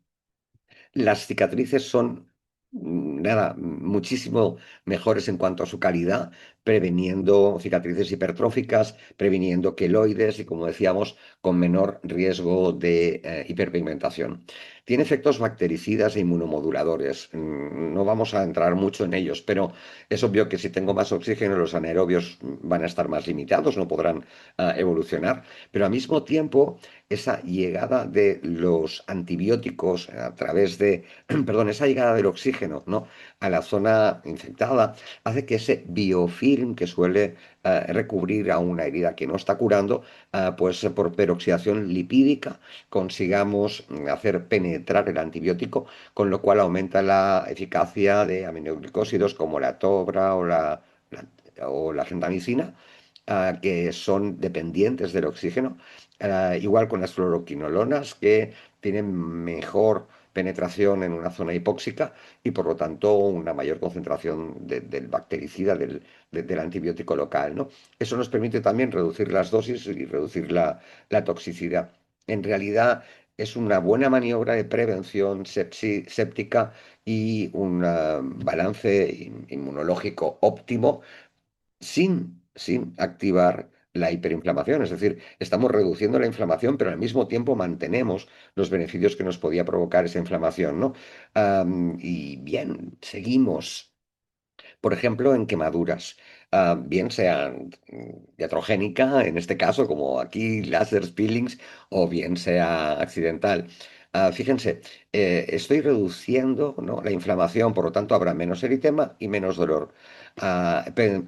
Las cicatrices son, nada, muchísimo mejores en cuanto a su calidad, previniendo cicatrices hipertróficas, previniendo queloides y, como decíamos, con menor riesgo de hiperpigmentación. Tiene efectos bactericidas e inmunomoduladores. No vamos a entrar mucho en ellos, pero es obvio que si tengo más oxígeno, los anaerobios van a estar más limitados, no podrán evolucionar, pero al mismo tiempo esa llegada de los antibióticos a través de, perdón, esa llegada del oxígeno, ¿no? A la zona infectada hace que ese biofilm que suele recubrir a una herida que no está curando, pues por peroxidación lipídica consigamos hacer penetrar el antibiótico, con lo cual aumenta la eficacia de aminoglicósidos como la tobra o la gentamicina, que son dependientes del oxígeno. Igual con las fluoroquinolonas, que tienen mejor penetración en una zona hipóxica y por lo tanto una mayor concentración del bactericida, del antibiótico local, ¿no? Eso nos permite también reducir las dosis y reducir la toxicidad. En realidad es una buena maniobra de prevención séptica y un balance inmunológico óptimo sin activar la hiperinflamación. Es decir, estamos reduciendo la inflamación, pero al mismo tiempo mantenemos los beneficios que nos podía provocar esa inflamación, ¿no? Y bien, seguimos. por ejemplo, en quemaduras, bien sean iatrogénica, en este caso, como aquí, láser peelings, o bien sea accidental. Fíjense, estoy reduciendo, ¿no?, la inflamación, por lo tanto habrá menos eritema y menos dolor.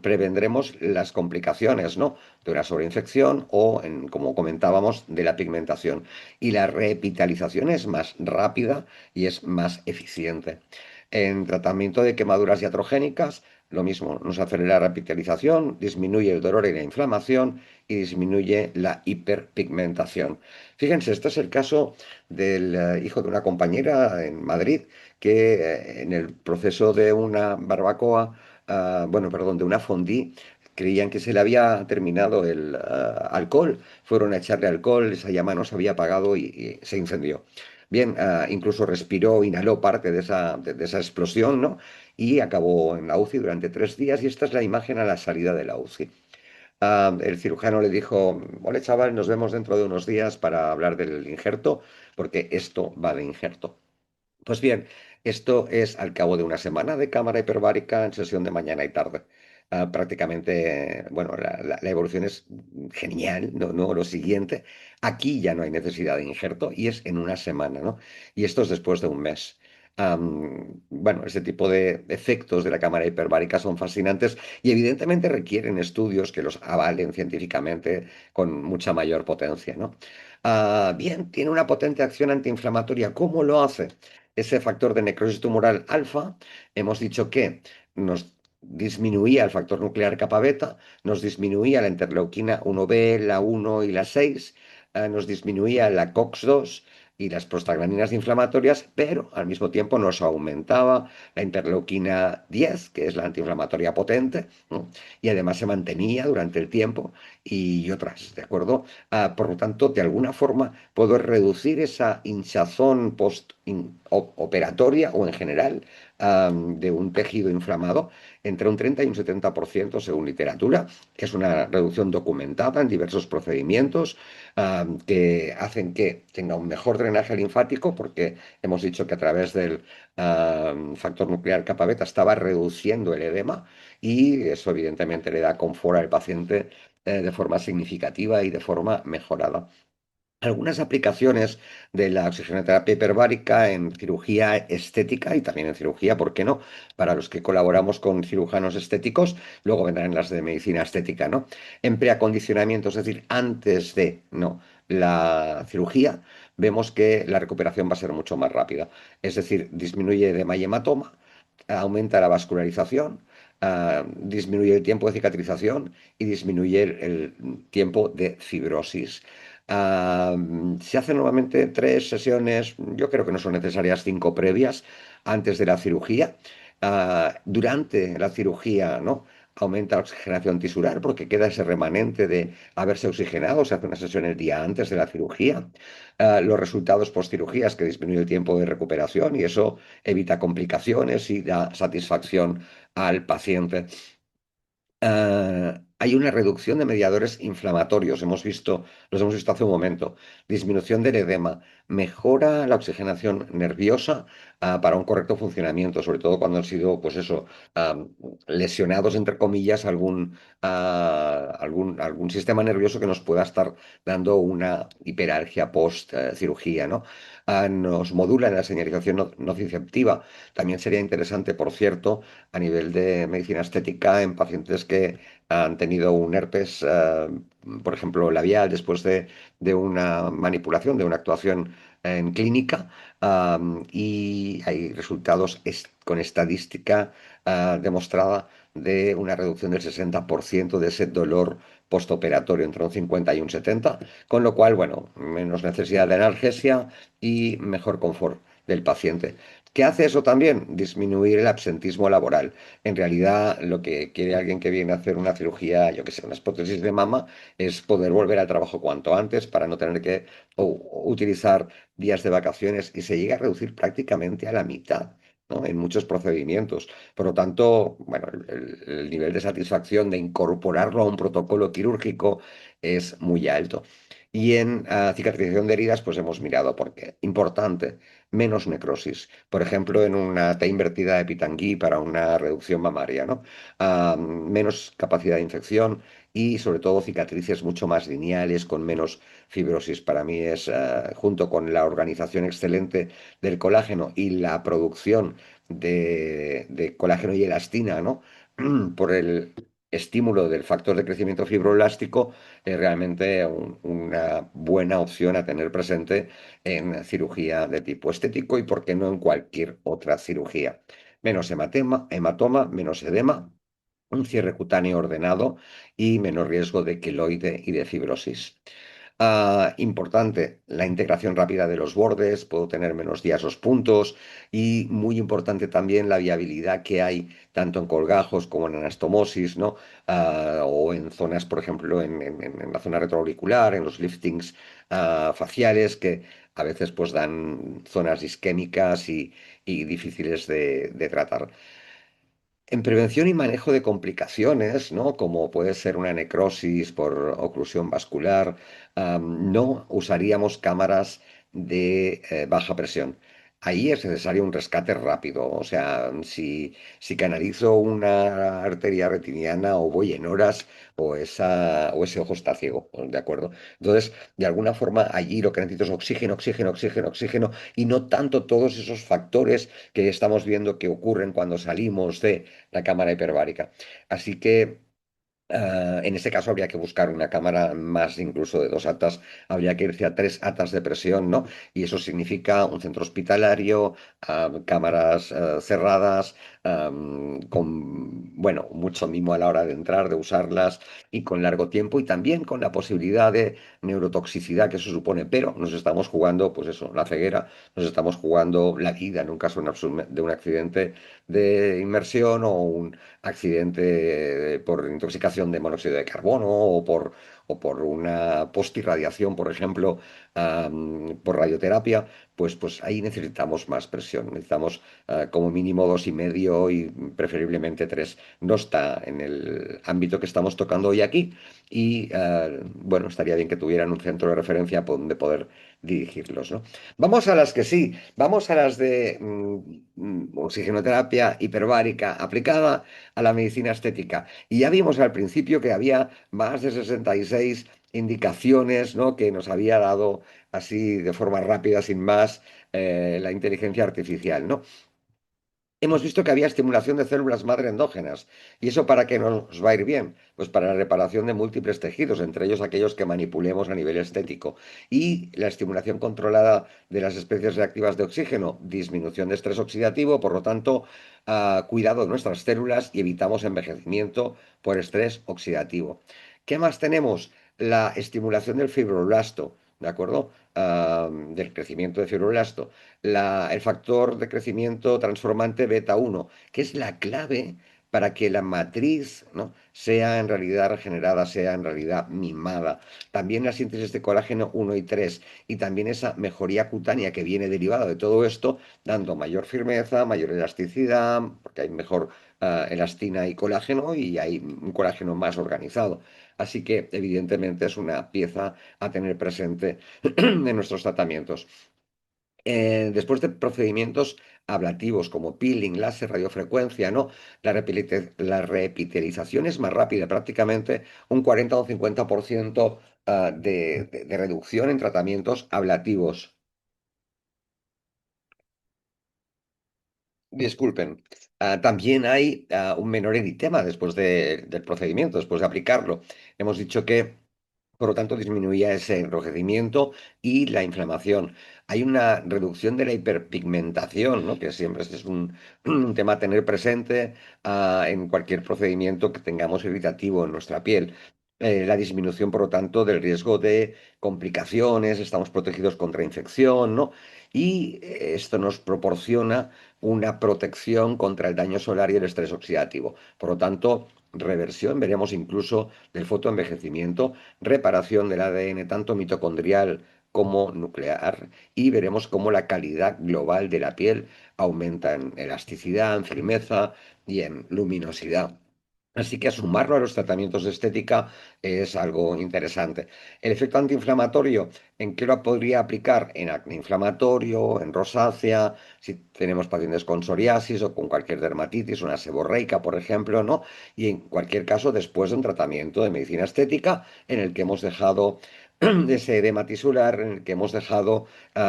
Prevendremos las complicaciones, ¿no?, de una sobreinfección o, como comentábamos, de la pigmentación. Y la revitalización es más rápida y es más eficiente. En tratamiento de quemaduras iatrogénicas, lo mismo, nos acelera la revitalización, disminuye el dolor y la inflamación y disminuye la hiperpigmentación. Fíjense, este es el caso del hijo de una compañera en Madrid que en el proceso de una barbacoa, bueno, perdón, de una fondue, creían que se le había terminado el alcohol, fueron a echarle alcohol, esa llama no se había apagado y se incendió. Bien, incluso respiró, inhaló parte de esa explosión, ¿no? Y acabó en la UCI durante 3 días y esta es la imagen a la salida de la UCI. El cirujano le dijo, vale chaval, nos vemos dentro de unos días para hablar del injerto, porque esto va de injerto. Pues bien, esto es al cabo de una semana de cámara hiperbárica en sesión de mañana y tarde. Prácticamente, bueno, la evolución es genial, ¿no? ¿No? Lo siguiente, aquí ya no hay necesidad de injerto y es en una semana, ¿no? Y esto es después de un mes. Bueno, este tipo de efectos de la cámara hiperbárica son fascinantes y evidentemente requieren estudios que los avalen científicamente con mucha mayor potencia, ¿no? Bien, tiene una potente acción antiinflamatoria. ¿Cómo lo hace? Ese factor de necrosis tumoral alfa, hemos dicho que nos disminuía el factor nuclear kappa beta, nos disminuía la interleuquina 1b, la 1 y la 6, nos disminuía la COX-2 y las prostaglandinas inflamatorias, pero al mismo tiempo nos aumentaba la interleuquina 10, que es la antiinflamatoria potente, ¿no? Y además se mantenía durante el tiempo y otras, ¿de acuerdo? Por lo tanto, de alguna forma puedo reducir esa hinchazón postoperatoria o en general de un tejido inflamado entre un 30 y un 70% según literatura. Es una reducción documentada en diversos procedimientos que hacen que tenga un mejor drenaje linfático porque hemos dicho que a través del factor nuclear kappa beta estaba reduciendo el edema y eso evidentemente le da confort al paciente de forma significativa y de forma mejorada. Algunas aplicaciones de la oxigenoterapia hiperbárica en cirugía estética y también en cirugía, ¿por qué no? Para los que colaboramos con cirujanos estéticos, luego vendrán las de medicina estética, ¿no? En preacondicionamiento, es decir, antes de, ¿no?, la cirugía, vemos que la recuperación va a ser mucho más rápida. Es decir, disminuye edema y hematoma, aumenta la vascularización, disminuye el tiempo de cicatrización y disminuye el tiempo de fibrosis. Ah, Se hacen normalmente 3 sesiones, yo creo que no son necesarias 5 previas antes de la cirugía. Durante la cirugía, ¿no?, aumenta la oxigenación tisular porque queda ese remanente de haberse oxigenado, se hace una sesión el día antes de la cirugía. Los resultados postcirugía es que disminuye el tiempo de recuperación y eso evita complicaciones y da satisfacción al paciente. Hay una reducción de mediadores inflamatorios, los hemos visto hace un momento, disminución del edema, mejora la oxigenación nerviosa para un correcto funcionamiento, sobre todo cuando han sido, pues eso, ah, lesionados, entre comillas, algún sistema nervioso que nos pueda estar dando una hiperalgia post cirugía, ¿no? Nos modula la señalización nociceptiva. También sería interesante, por cierto, a nivel de medicina estética en pacientes que han tenido un herpes, por ejemplo, labial, después de una manipulación, de una actuación en clínica, y hay resultados con estadística demostrada de una reducción del 60% de ese dolor postoperatorio, entre un 50 y un 70, con lo cual, bueno, menos necesidad de analgesia y mejor confort del paciente. ¿Qué hace eso también? Disminuir el absentismo laboral. En realidad, lo que quiere alguien que viene a hacer una cirugía, yo que sé, una prótesis de mama, es poder volver al trabajo cuanto antes para no tener que utilizar días de vacaciones y se llega a reducir prácticamente a la mitad, ¿no?, en muchos procedimientos. Por lo tanto, bueno, el nivel de satisfacción de incorporarlo a un protocolo quirúrgico es muy alto. Y en cicatrización de heridas, pues hemos mirado por qué. Importante, menos necrosis. Por ejemplo, en una T invertida de Pitangui para una reducción mamaria, ¿no? Menos capacidad de infección y sobre todo cicatrices mucho más lineales, con menos fibrosis. Para mí es, junto con la organización excelente del colágeno y la producción de colágeno y elastina, ¿no? Por el estímulo del factor de crecimiento fibroelástico, es realmente una buena opción a tener presente en cirugía de tipo estético y, por qué no, en cualquier otra cirugía. Menos hematoma, menos edema, un cierre cutáneo ordenado y menos riesgo de queloide y de fibrosis. Importante, la integración rápida de los bordes, puedo tener menos días los puntos y muy importante también la viabilidad que hay tanto en colgajos como en anastomosis, ¿no? O en zonas, por ejemplo, en la zona retroauricular, en los liftings faciales, que a veces pues dan zonas isquémicas y difíciles de tratar. En prevención y manejo de complicaciones, ¿no? Como puede ser una necrosis por oclusión vascular, no usaríamos cámaras de baja presión. Ahí es necesario un rescate rápido. O sea, si canalizo una arteria retiniana o voy en horas, o ese ojo está ciego, ¿de acuerdo? Entonces, de alguna forma, allí lo que necesito es oxígeno, oxígeno, oxígeno, oxígeno, y no tanto todos esos factores que estamos viendo que ocurren cuando salimos de la cámara hiperbárica. Así que en ese caso habría que buscar una cámara más incluso de 2 atas, habría que irse a 3 atas de presión, ¿no? Y eso significa un centro hospitalario, cámaras cerradas, con, bueno, mucho mimo a la hora de entrar, de usarlas y con largo tiempo y también con la posibilidad de neurotoxicidad que eso supone, pero nos estamos jugando, pues eso, la ceguera, nos estamos jugando la vida en un caso de un accidente de inmersión o un accidente por intoxicación de monóxido de carbono o por una postirradiación, por ejemplo, por radioterapia, pues ahí necesitamos más presión. Necesitamos como mínimo 2,5 y preferiblemente 3. No está en el ámbito que estamos tocando hoy aquí y, bueno, estaría bien que tuvieran un centro de referencia por donde poder dirigirlos, ¿no? Vamos a las que sí, vamos a las de oxigenoterapia hiperbárica aplicada a la medicina estética. Y ya vimos al principio que había más de 66 indicaciones, ¿no? Que nos había dado así de forma rápida, sin más, la inteligencia artificial, ¿no? Hemos visto que había estimulación de células madre endógenas. ¿Y eso para qué nos va a ir bien? Pues para la reparación de múltiples tejidos, entre ellos aquellos que manipulemos a nivel estético. Y la estimulación controlada de las especies reactivas de oxígeno, disminución de estrés oxidativo, por lo tanto, cuidado de nuestras células y evitamos envejecimiento por estrés oxidativo. ¿Qué más tenemos? La estimulación del fibroblasto, ¿de acuerdo? Del crecimiento de fibroblasto, el factor de crecimiento transformante beta 1, que es la clave para que la matriz, ¿no? sea en realidad regenerada, sea en realidad mimada. También la síntesis de colágeno 1 y 3 y también esa mejoría cutánea que viene derivada de todo esto, dando mayor firmeza, mayor elasticidad, porque hay mejor elastina y colágeno y hay un colágeno más organizado. Así que evidentemente es una pieza a tener presente en nuestros tratamientos. Después de procedimientos ablativos como peeling, láser, radiofrecuencia, ¿no? La reepitelización es más rápida, prácticamente un 40 o un 50% de reducción en tratamientos ablativos. Disculpen. También hay un menor eritema después del procedimiento, después de aplicarlo. Hemos dicho que, por lo tanto, disminuía ese enrojecimiento y la inflamación. Hay una reducción de la hiperpigmentación, ¿no? Que siempre este es un tema a tener presente en cualquier procedimiento que tengamos irritativo en nuestra piel. La disminución, por lo tanto, del riesgo de complicaciones, estamos protegidos contra infección, ¿no? Y esto nos proporciona una protección contra el daño solar y el estrés oxidativo. Por lo tanto, reversión, veremos incluso del fotoenvejecimiento, reparación del ADN tanto mitocondrial como nuclear y veremos cómo la calidad global de la piel aumenta en elasticidad, en firmeza y en luminosidad. Así que sumarlo a los tratamientos de estética es algo interesante. El efecto antiinflamatorio, ¿en qué lo podría aplicar? En acné inflamatorio, en rosácea, si tenemos pacientes con psoriasis o con cualquier dermatitis, una seborreica, por ejemplo, ¿no? Y en cualquier caso, después de un tratamiento de medicina estética en el que hemos dejado ese edema tisular, en el que hemos dejado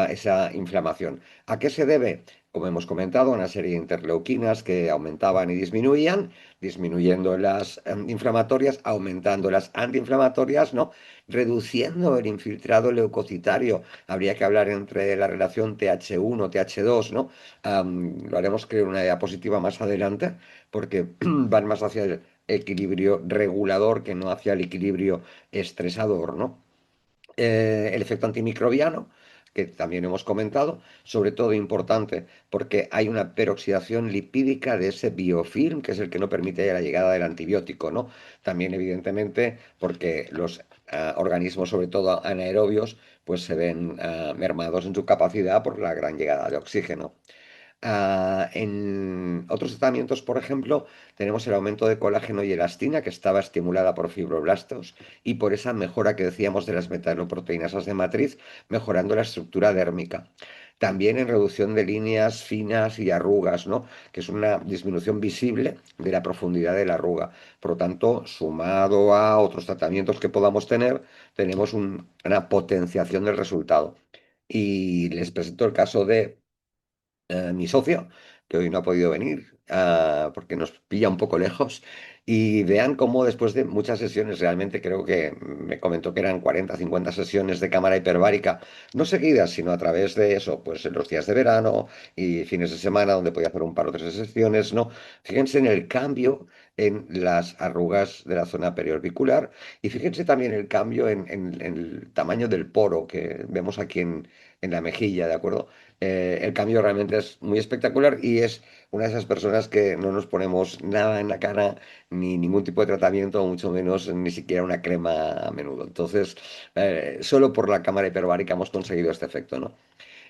esa inflamación. ¿A qué se debe? Como hemos comentado, una serie de interleuquinas que aumentaban y disminuían disminuyendo las inflamatorias, aumentando las antiinflamatorias, ¿no? Reduciendo el infiltrado leucocitario. Habría que hablar entre la relación TH1, TH2, ¿no? Lo haremos creo en una diapositiva más adelante, porque van más hacia el equilibrio regulador que no hacia el equilibrio estresador, ¿no? El efecto antimicrobiano, que también hemos comentado, sobre todo importante porque hay una peroxidación lipídica de ese biofilm, que es el que no permite la llegada del antibiótico, ¿no? También, evidentemente, porque los organismos, sobre todo anaerobios, pues se ven mermados en su capacidad por la gran llegada de oxígeno. En otros tratamientos, por ejemplo, tenemos el aumento de colágeno y elastina, que estaba estimulada por fibroblastos y por esa mejora que decíamos de las metaloproteinasas de matriz, mejorando la estructura dérmica. También en reducción de líneas finas y arrugas, ¿no? Que es una disminución visible de la profundidad de la arruga. Por lo tanto, sumado a otros tratamientos que podamos tener, tenemos una potenciación del resultado. Y les presento el caso de mi socio, que hoy no ha podido venir porque nos pilla un poco lejos, y vean cómo después de muchas sesiones, realmente creo que me comentó que eran 40 50 sesiones de cámara hiperbárica, no seguidas, sino a través de eso, pues en los días de verano y fines de semana, donde podía hacer un par o tres sesiones, ¿no? Fíjense en el cambio en las arrugas de la zona periorbicular y fíjense también el cambio en el tamaño del poro que vemos aquí en la mejilla, ¿de acuerdo? El cambio realmente es muy espectacular y es una de esas personas que no nos ponemos nada en la cara, ni ningún tipo de tratamiento, o mucho menos ni siquiera una crema a menudo. Entonces, solo por la cámara hiperbárica hemos conseguido este efecto, ¿no?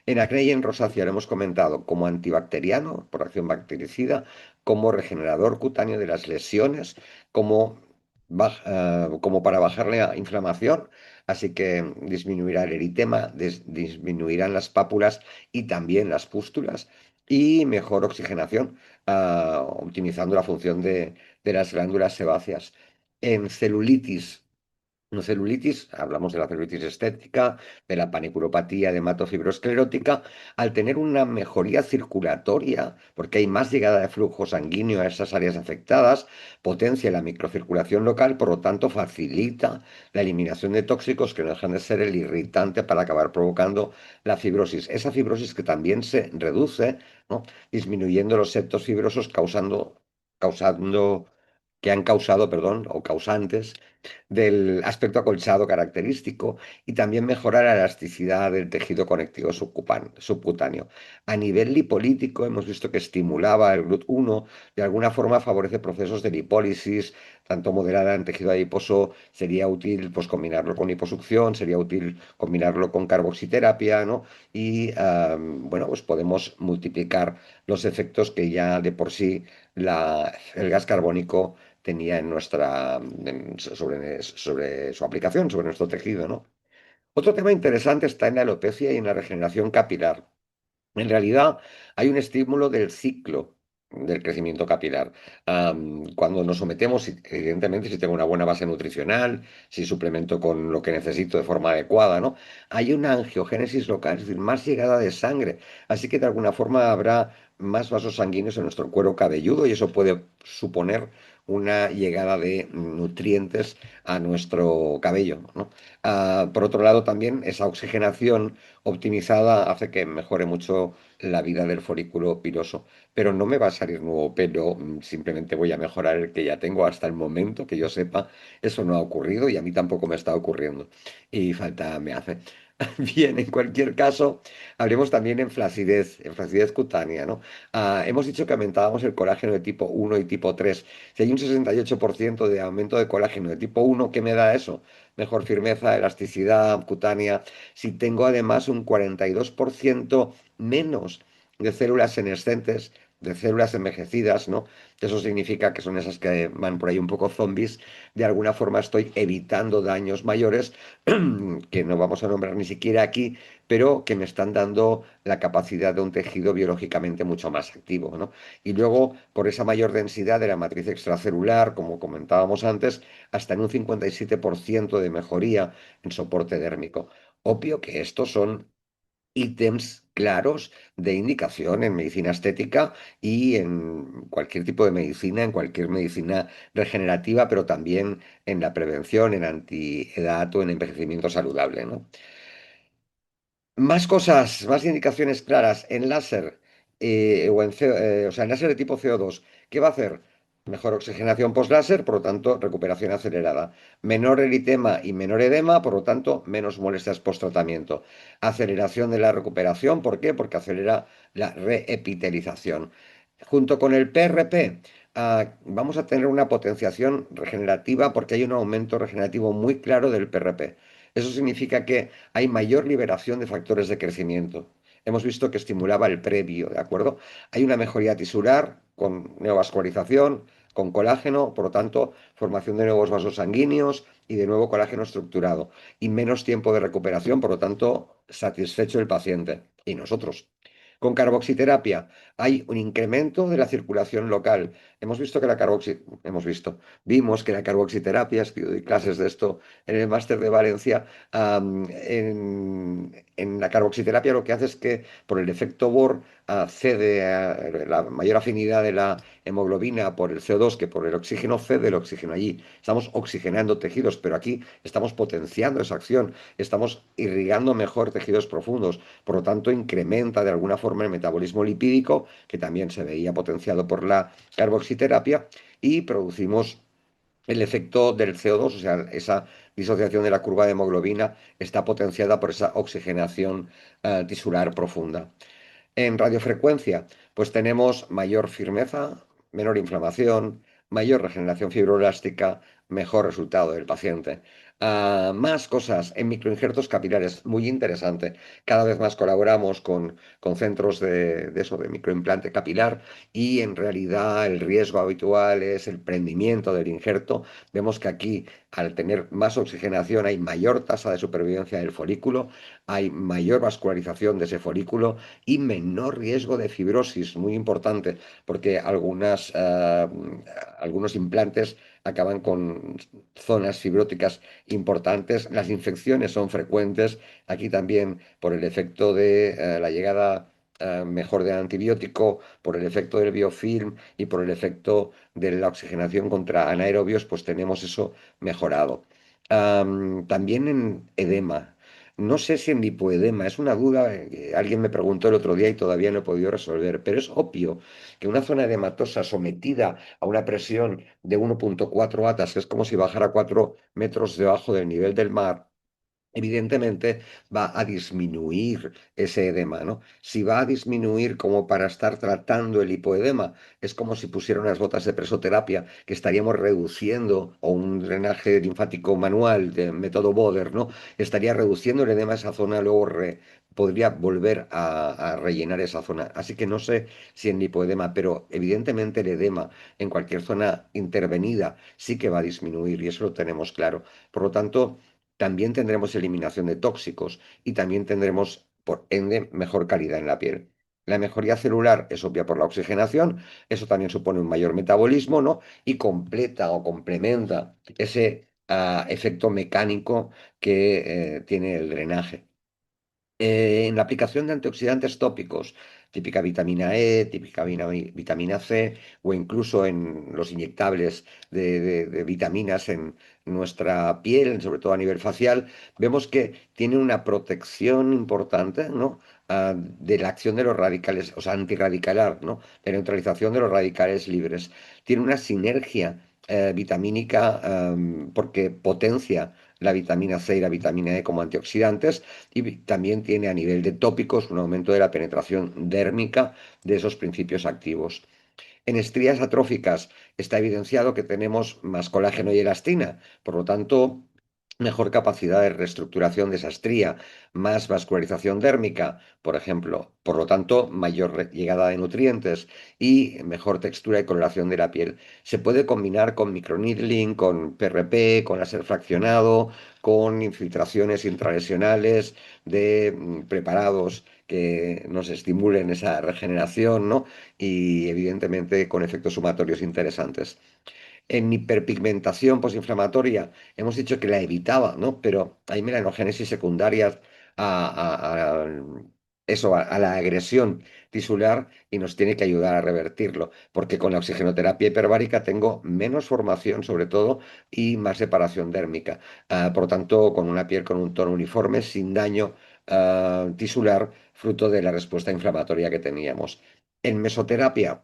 En acné y en rosácea lo hemos comentado como antibacteriano, por acción bactericida, como regenerador cutáneo de las lesiones, como, como para bajar la inflamación, así que disminuirá el eritema, disminuirán las pápulas y también las pústulas, y mejor oxigenación, optimizando la función de las glándulas sebáceas. En celulitis, no celulitis, hablamos de la celulitis estética, de la paniculopatía hematofibrosclerótica, al tener una mejoría circulatoria, porque hay más llegada de flujo sanguíneo a esas áreas afectadas, potencia la microcirculación local, por lo tanto facilita la eliminación de tóxicos que no dejan de ser el irritante para acabar provocando la fibrosis. Esa fibrosis que también se reduce, ¿no? Disminuyendo los septos fibrosos causando, que han causado, perdón, o causantes del aspecto acolchado característico y también mejorar la elasticidad del tejido conectivo subcutáneo. A nivel lipolítico hemos visto que estimulaba el GLUT1, de alguna forma favorece procesos de lipólisis, tanto moderada en tejido adiposo, sería útil pues combinarlo con liposucción, sería útil combinarlo con carboxiterapia, ¿no? Y bueno, pues podemos multiplicar los efectos que ya de por sí el gas carbónico tenía en sobre su aplicación, sobre nuestro tejido, ¿no? Otro tema interesante está en la alopecia y en la regeneración capilar. En realidad hay un estímulo del ciclo del crecimiento capilar. Cuando nos sometemos, evidentemente, si tengo una buena base nutricional, si suplemento con lo que necesito de forma adecuada, ¿no? Hay una angiogénesis local, es decir, más llegada de sangre. Así que de alguna forma habrá más vasos sanguíneos en nuestro cuero cabelludo y eso puede suponer una llegada de nutrientes a nuestro cabello, ¿no? Por otro lado, también esa oxigenación optimizada hace que mejore mucho la vida del folículo piloso. Pero no me va a salir nuevo pelo, simplemente voy a mejorar el que ya tengo hasta el momento que yo sepa. Eso no ha ocurrido y a mí tampoco me está ocurriendo. Y falta me hace. Bien, en cualquier caso, hablemos también en flacidez cutánea, ¿no? Hemos dicho que aumentábamos el colágeno de tipo 1 y tipo 3. Si hay un 68% de aumento de colágeno de tipo 1, ¿qué me da eso? Mejor firmeza, elasticidad cutánea. Si tengo además un 42% menos de células senescentes, de células envejecidas, ¿no? Eso significa que son esas que van por ahí un poco zombies. De alguna forma estoy evitando daños mayores que no vamos a nombrar ni siquiera aquí, pero que me están dando la capacidad de un tejido biológicamente mucho más activo, ¿no? Y luego, por esa mayor densidad de la matriz extracelular, como comentábamos antes, hasta en un 57% de mejoría en soporte dérmico. Obvio que estos son ítems claros de indicación en medicina estética y en cualquier tipo de medicina, en cualquier medicina regenerativa, pero también en la prevención, en antiedad o en envejecimiento saludable, ¿no? Más cosas, más indicaciones claras en láser o en o sea, en láser de tipo CO2. ¿Qué va a hacer? Mejor oxigenación post-láser, por lo tanto, recuperación acelerada. Menor eritema y menor edema, por lo tanto, menos molestias post-tratamiento. Aceleración de la recuperación, ¿por qué? Porque acelera la reepitelización. Junto con el PRP, vamos a tener una potenciación regenerativa porque hay un aumento regenerativo muy claro del PRP. Eso significa que hay mayor liberación de factores de crecimiento. Hemos visto que estimulaba el previo, ¿de acuerdo? Hay una mejoría tisular con neovascularización, con colágeno, por lo tanto, formación de nuevos vasos sanguíneos y de nuevo colágeno estructurado. Y menos tiempo de recuperación, por lo tanto, satisfecho el paciente y nosotros. Con carboxiterapia hay un incremento de la circulación local. Vimos que la carboxiterapia, doy clases de esto en el máster de Valencia, en la carboxiterapia lo que hace es que por el efecto Bohr cede la mayor afinidad de la hemoglobina por el CO2 que por el oxígeno, cede el oxígeno allí. Estamos oxigenando tejidos, pero aquí estamos potenciando esa acción, estamos irrigando mejor tejidos profundos, por lo tanto incrementa de alguna forma el metabolismo lipídico, que también se veía potenciado por la carboxiterapia, y producimos el efecto del CO2, o sea, esa disociación de la curva de hemoglobina está potenciada por esa oxigenación tisular profunda. En radiofrecuencia, pues tenemos mayor firmeza, menor inflamación, mayor regeneración fibroelástica, mejor resultado del paciente. Más cosas en microinjertos capilares, muy interesante. Cada vez más colaboramos con centros de eso, de microimplante capilar, y en realidad el riesgo habitual es el prendimiento del injerto. Vemos que aquí, al tener más oxigenación, hay mayor tasa de supervivencia del folículo, hay mayor vascularización de ese folículo y menor riesgo de fibrosis, muy importante, porque algunos implantes acaban con zonas fibróticas importantes. Las infecciones son frecuentes, aquí también por el efecto de la llegada mejor del antibiótico, por el efecto del biofilm y por el efecto de la oxigenación contra anaerobios, pues tenemos eso mejorado. También en edema. No sé si en lipoedema, es una duda que alguien me preguntó el otro día y todavía no he podido resolver, pero es obvio que una zona edematosa sometida a una presión de 1,4 atas, que es como si bajara 4 metros debajo del nivel del mar, evidentemente va a disminuir ese edema, ¿no? Si va a disminuir como para estar tratando el hipoedema, es como si pusiera unas botas de presoterapia que estaríamos reduciendo, o un drenaje linfático manual de método Boder, ¿no? Estaría reduciendo el edema a esa zona, luego podría volver a rellenar esa zona. Así que no sé si en hipoedema, pero evidentemente el edema en cualquier zona intervenida sí que va a disminuir y eso lo tenemos claro. Por lo tanto, también tendremos eliminación de tóxicos y también tendremos, por ende, mejor calidad en la piel. La mejoría celular es obvia por la oxigenación, eso también supone un mayor metabolismo, ¿no? Y completa o complementa ese efecto mecánico que tiene el drenaje. En la aplicación de antioxidantes tópicos, típica vitamina E, típica vitamina C, o incluso en los inyectables de vitaminas en nuestra piel, sobre todo a nivel facial, vemos que tiene una protección importante, ¿no? De la acción de los radicales, o sea, antirradicalar, ¿no? De neutralización de los radicales libres. Tiene una sinergia vitamínica porque potencia la vitamina C y la vitamina E como antioxidantes y también tiene a nivel de tópicos un aumento de la penetración dérmica de esos principios activos. En estrías atróficas está evidenciado que tenemos más colágeno y elastina, por lo tanto, mejor capacidad de reestructuración de esa estría, más vascularización dérmica, por ejemplo. Por lo tanto, mayor llegada de nutrientes y mejor textura y coloración de la piel. Se puede combinar con microneedling, con PRP, con láser fraccionado, con infiltraciones intralesionales de preparados que nos estimulen esa regeneración, ¿no? Y evidentemente con efectos sumatorios interesantes. En hiperpigmentación posinflamatoria hemos dicho que la evitaba, ¿no? Pero hay melanogénesis secundarias a eso, a la agresión tisular y nos tiene que ayudar a revertirlo, porque con la oxigenoterapia hiperbárica tengo menos formación, sobre todo, y más separación dérmica. Por lo tanto, con una piel con un tono uniforme, sin daño tisular, fruto de la respuesta inflamatoria que teníamos. En mesoterapia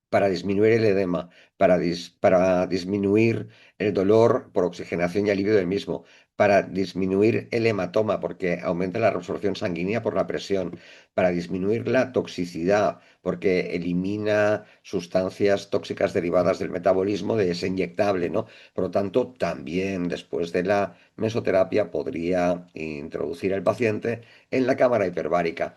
para disminuir el edema, para disminuir el dolor por oxigenación y alivio del mismo, para disminuir el hematoma porque aumenta la reabsorción sanguínea por la presión, para disminuir la toxicidad porque elimina sustancias tóxicas derivadas del metabolismo de ese inyectable, ¿no? Por lo tanto, también después de la mesoterapia podría introducir al paciente en la cámara hiperbárica.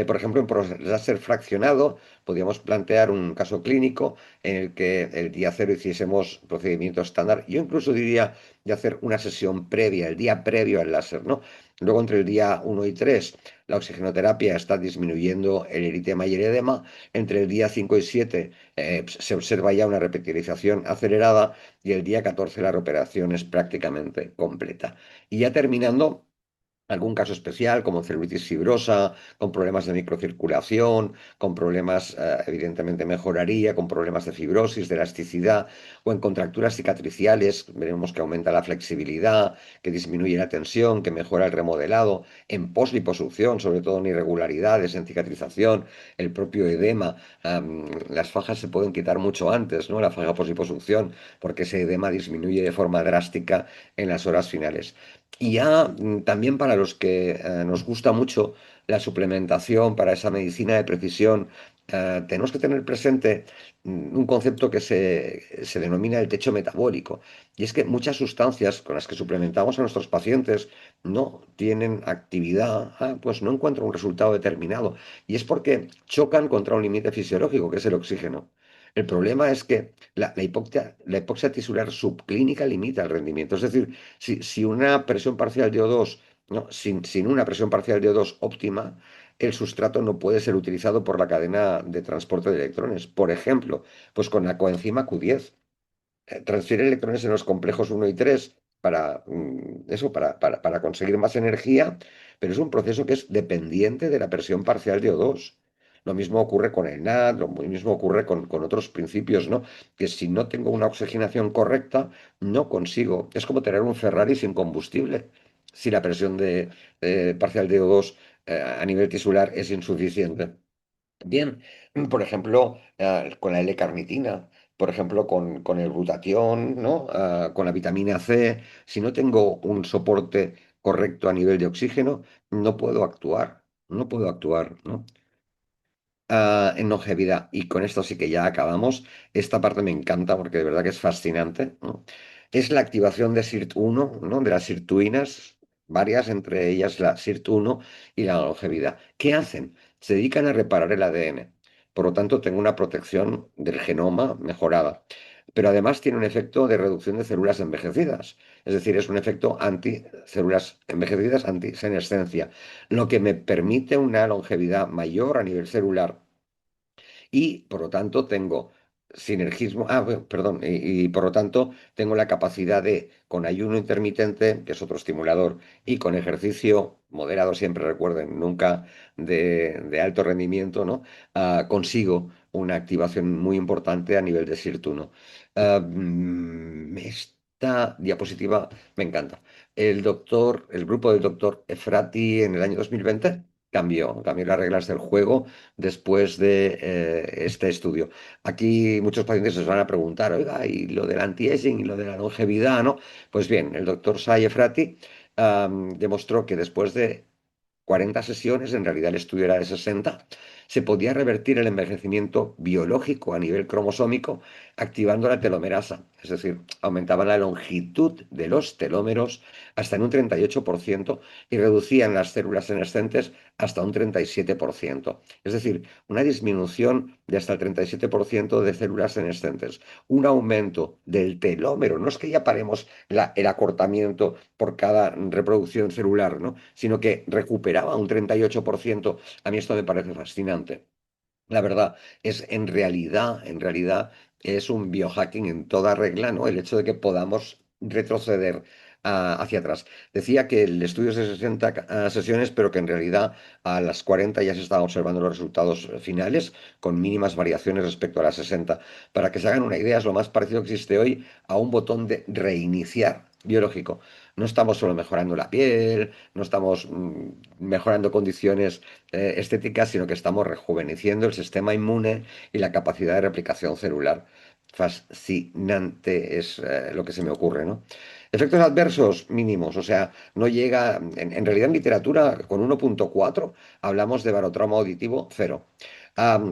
Por ejemplo, en láser fraccionado, podríamos plantear un caso clínico en el que el día cero hiciésemos procedimiento estándar. Yo incluso diría de hacer una sesión previa, el día previo al láser, ¿no? Luego, entre el día uno y 3 la oxigenoterapia está disminuyendo el eritema y el edema. Entre el día 5 y 7 se observa ya una repetirización acelerada y el día 14 la recuperación es prácticamente completa. Y ya terminando, algún caso especial como celulitis fibrosa, con problemas de microcirculación, con problemas, evidentemente mejoraría, con problemas de fibrosis, de elasticidad o en contracturas cicatriciales, veremos que aumenta la flexibilidad, que disminuye la tensión, que mejora el remodelado, en posliposucción, sobre todo en irregularidades, en cicatrización, el propio edema. Las fajas se pueden quitar mucho antes, ¿no? La faja posliposucción, porque ese edema disminuye de forma drástica en las horas finales. Y ya también para los que nos gusta mucho la suplementación para esa medicina de precisión, tenemos que tener presente un concepto que se denomina el techo metabólico. Y es que muchas sustancias con las que suplementamos a nuestros pacientes no tienen actividad, pues no encuentran un resultado determinado. Y es porque chocan contra un límite fisiológico, que es el oxígeno. El problema es que la hipoxia tisular subclínica limita el rendimiento. Es decir, si una presión parcial de O2, ¿no? Sin una presión parcial de O2 óptima, el sustrato no puede ser utilizado por la cadena de transporte de electrones. Por ejemplo, pues con la coenzima Q10 transfiere electrones en los complejos uno y 3 para eso, para conseguir más energía, pero es un proceso que es dependiente de la presión parcial de O2. Lo mismo ocurre con el NAD, lo mismo ocurre con otros principios, ¿no? Que si no tengo una oxigenación correcta, no consigo. Es como tener un Ferrari sin combustible. Si la presión parcial de O2 a nivel tisular es insuficiente. Bien, por ejemplo, con la L-carnitina, por ejemplo, con el glutatión, ¿no? Con la vitamina C, si no tengo un soporte correcto a nivel de oxígeno, no puedo actuar, ¿no? En longevidad. Y con esto sí que ya acabamos. Esta parte me encanta porque de verdad que es fascinante, ¿no? Es la activación de SIRT1, ¿no? De las sirtuinas, varias, entre ellas la SIRT1 y la longevidad. ¿Qué hacen? Se dedican a reparar el ADN. Por lo tanto, tengo una protección del genoma mejorada. Pero además tiene un efecto de reducción de células envejecidas. Es decir, es un efecto anti-células envejecidas, anti-senescencia, lo que me permite una longevidad mayor a nivel celular y por lo tanto tengo sinergismo, bueno, perdón, y por lo tanto tengo la capacidad de, con ayuno intermitente, que es otro estimulador, y con ejercicio moderado, siempre recuerden, nunca de alto rendimiento, ¿no? Consigo una activación muy importante a nivel de SIRT1. Esta diapositiva me encanta. El grupo del doctor Efrati en el año 2020 cambió las reglas del juego después de este estudio. Aquí muchos pacientes se van a preguntar, oiga, ¿y lo del anti-aging y lo de la longevidad, no? Pues bien, el doctor Sai Efrati demostró que después de 40 sesiones, en realidad el estudio era de 60, se podía revertir el envejecimiento biológico a nivel cromosómico activando la telomerasa, es decir, aumentaba la longitud de los telómeros hasta en un 38% y reducían las células senescentes hasta un 37%. Es decir, una disminución de hasta el 37% de células senescentes, un aumento del telómero. No es que ya paremos el acortamiento por cada reproducción celular, ¿no? Sino que recuperaba un 38%. A mí esto me parece fascinante. La verdad es, en realidad, es un biohacking en toda regla, ¿no? El hecho de que podamos retroceder hacia atrás. Decía que el estudio es de 60 sesiones, pero que en realidad a las 40 ya se estaban observando los resultados finales, con mínimas variaciones respecto a las 60. Para que se hagan una idea, es lo más parecido que existe hoy a un botón de reiniciar biológico. No estamos solo mejorando la piel, no estamos mejorando condiciones estética, sino que estamos rejuveneciendo el sistema inmune y la capacidad de replicación celular. Fascinante es lo que se me ocurre, ¿no? Efectos adversos mínimos, o sea, no llega, en realidad en literatura con 1,4 hablamos de barotrauma auditivo cero.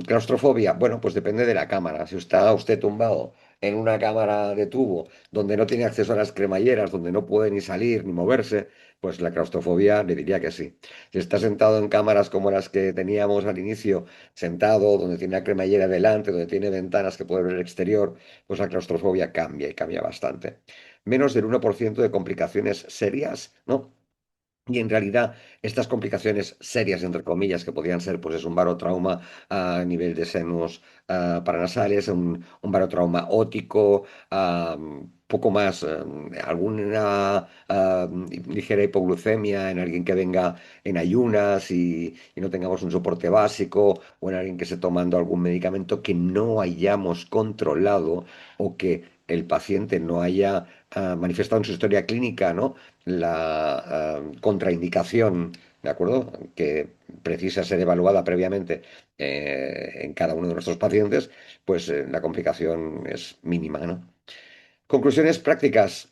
Claustrofobia, bueno, pues depende de la cámara. Si está usted tumbado en una cámara de tubo donde no tiene acceso a las cremalleras, donde no puede ni salir ni moverse, pues la claustrofobia le diría que sí. Si está sentado en cámaras como las que teníamos al inicio, sentado, donde tiene una cremallera delante, donde tiene ventanas que puede ver el exterior, pues la claustrofobia cambia y cambia bastante. Menos del 1% de complicaciones serias, ¿no? Y en realidad, estas complicaciones serias, entre comillas, que podían ser, pues es un barotrauma a nivel de senos paranasales, un barotrauma óptico, poco más, alguna ligera hipoglucemia en alguien que venga en ayunas y no tengamos un soporte básico, o en alguien que esté tomando algún medicamento que no hayamos controlado o que el paciente no haya manifestado en su historia clínica, ¿no? La contraindicación, ¿de acuerdo? Que precisa ser evaluada previamente en cada uno de nuestros pacientes, pues la complicación es mínima, ¿no? Conclusiones prácticas.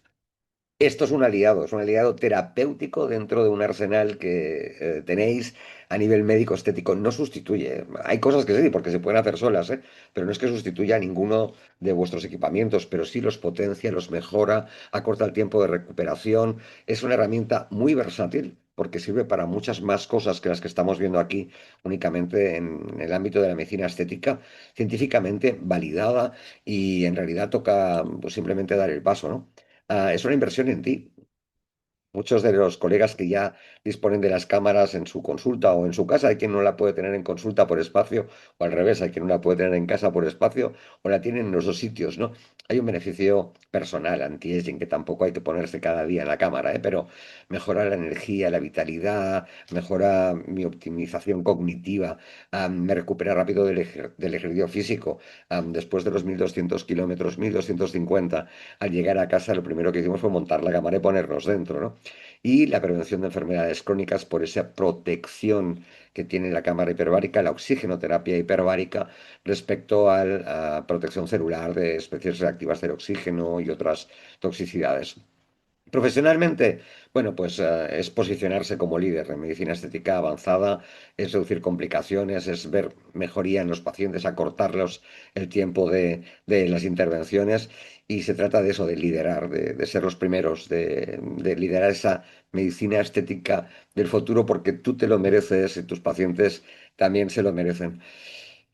Esto es un aliado terapéutico dentro de un arsenal que tenéis a nivel médico estético. No sustituye. Hay cosas que sí, porque se pueden hacer solas, ¿eh? Pero no es que sustituya a ninguno de vuestros equipamientos, pero sí los potencia, los mejora, acorta el tiempo de recuperación. Es una herramienta muy versátil porque sirve para muchas más cosas que las que estamos viendo aquí únicamente en el ámbito de la medicina estética, científicamente validada y en realidad toca pues, simplemente dar el paso, ¿no? Es una inversión en ti. Muchos de los colegas que ya disponen de las cámaras en su consulta o en su casa, hay quien no la puede tener en consulta por espacio, o al revés, hay quien no la puede tener en casa por espacio, o la tienen en los dos sitios, ¿no? Hay un beneficio personal anti-aging que tampoco hay que ponerse cada día en la cámara, ¿eh? Pero mejora la energía, la vitalidad, mejora mi optimización cognitiva, me recupera rápido del ejercicio físico. Después de los 1.200 kilómetros, 1.250 al llegar a casa, lo primero que hicimos fue montar la cámara y ponernos dentro, ¿no? Y la prevención de enfermedades crónicas por esa protección que tiene la cámara hiperbárica, la oxigenoterapia hiperbárica respecto a la protección celular de especies reactivas del oxígeno y otras toxicidades. Profesionalmente, bueno, pues es posicionarse como líder en medicina estética avanzada, es reducir complicaciones, es ver mejoría en los pacientes, acortarlos el tiempo de las intervenciones y se trata de eso, de liderar, de ser los primeros, de liderar esa medicina estética del futuro porque tú te lo mereces y tus pacientes también se lo merecen.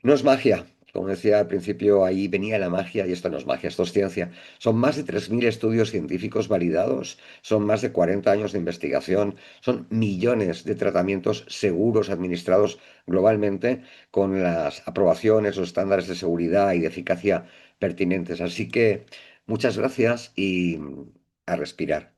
No es magia. Como decía al principio, ahí venía la magia y esto no es magia, esto es ciencia. Son más de 3.000 estudios científicos validados, son más de 40 años de investigación, son millones de tratamientos seguros administrados globalmente con las aprobaciones, los estándares de seguridad y de eficacia pertinentes. Así que muchas gracias y a respirar.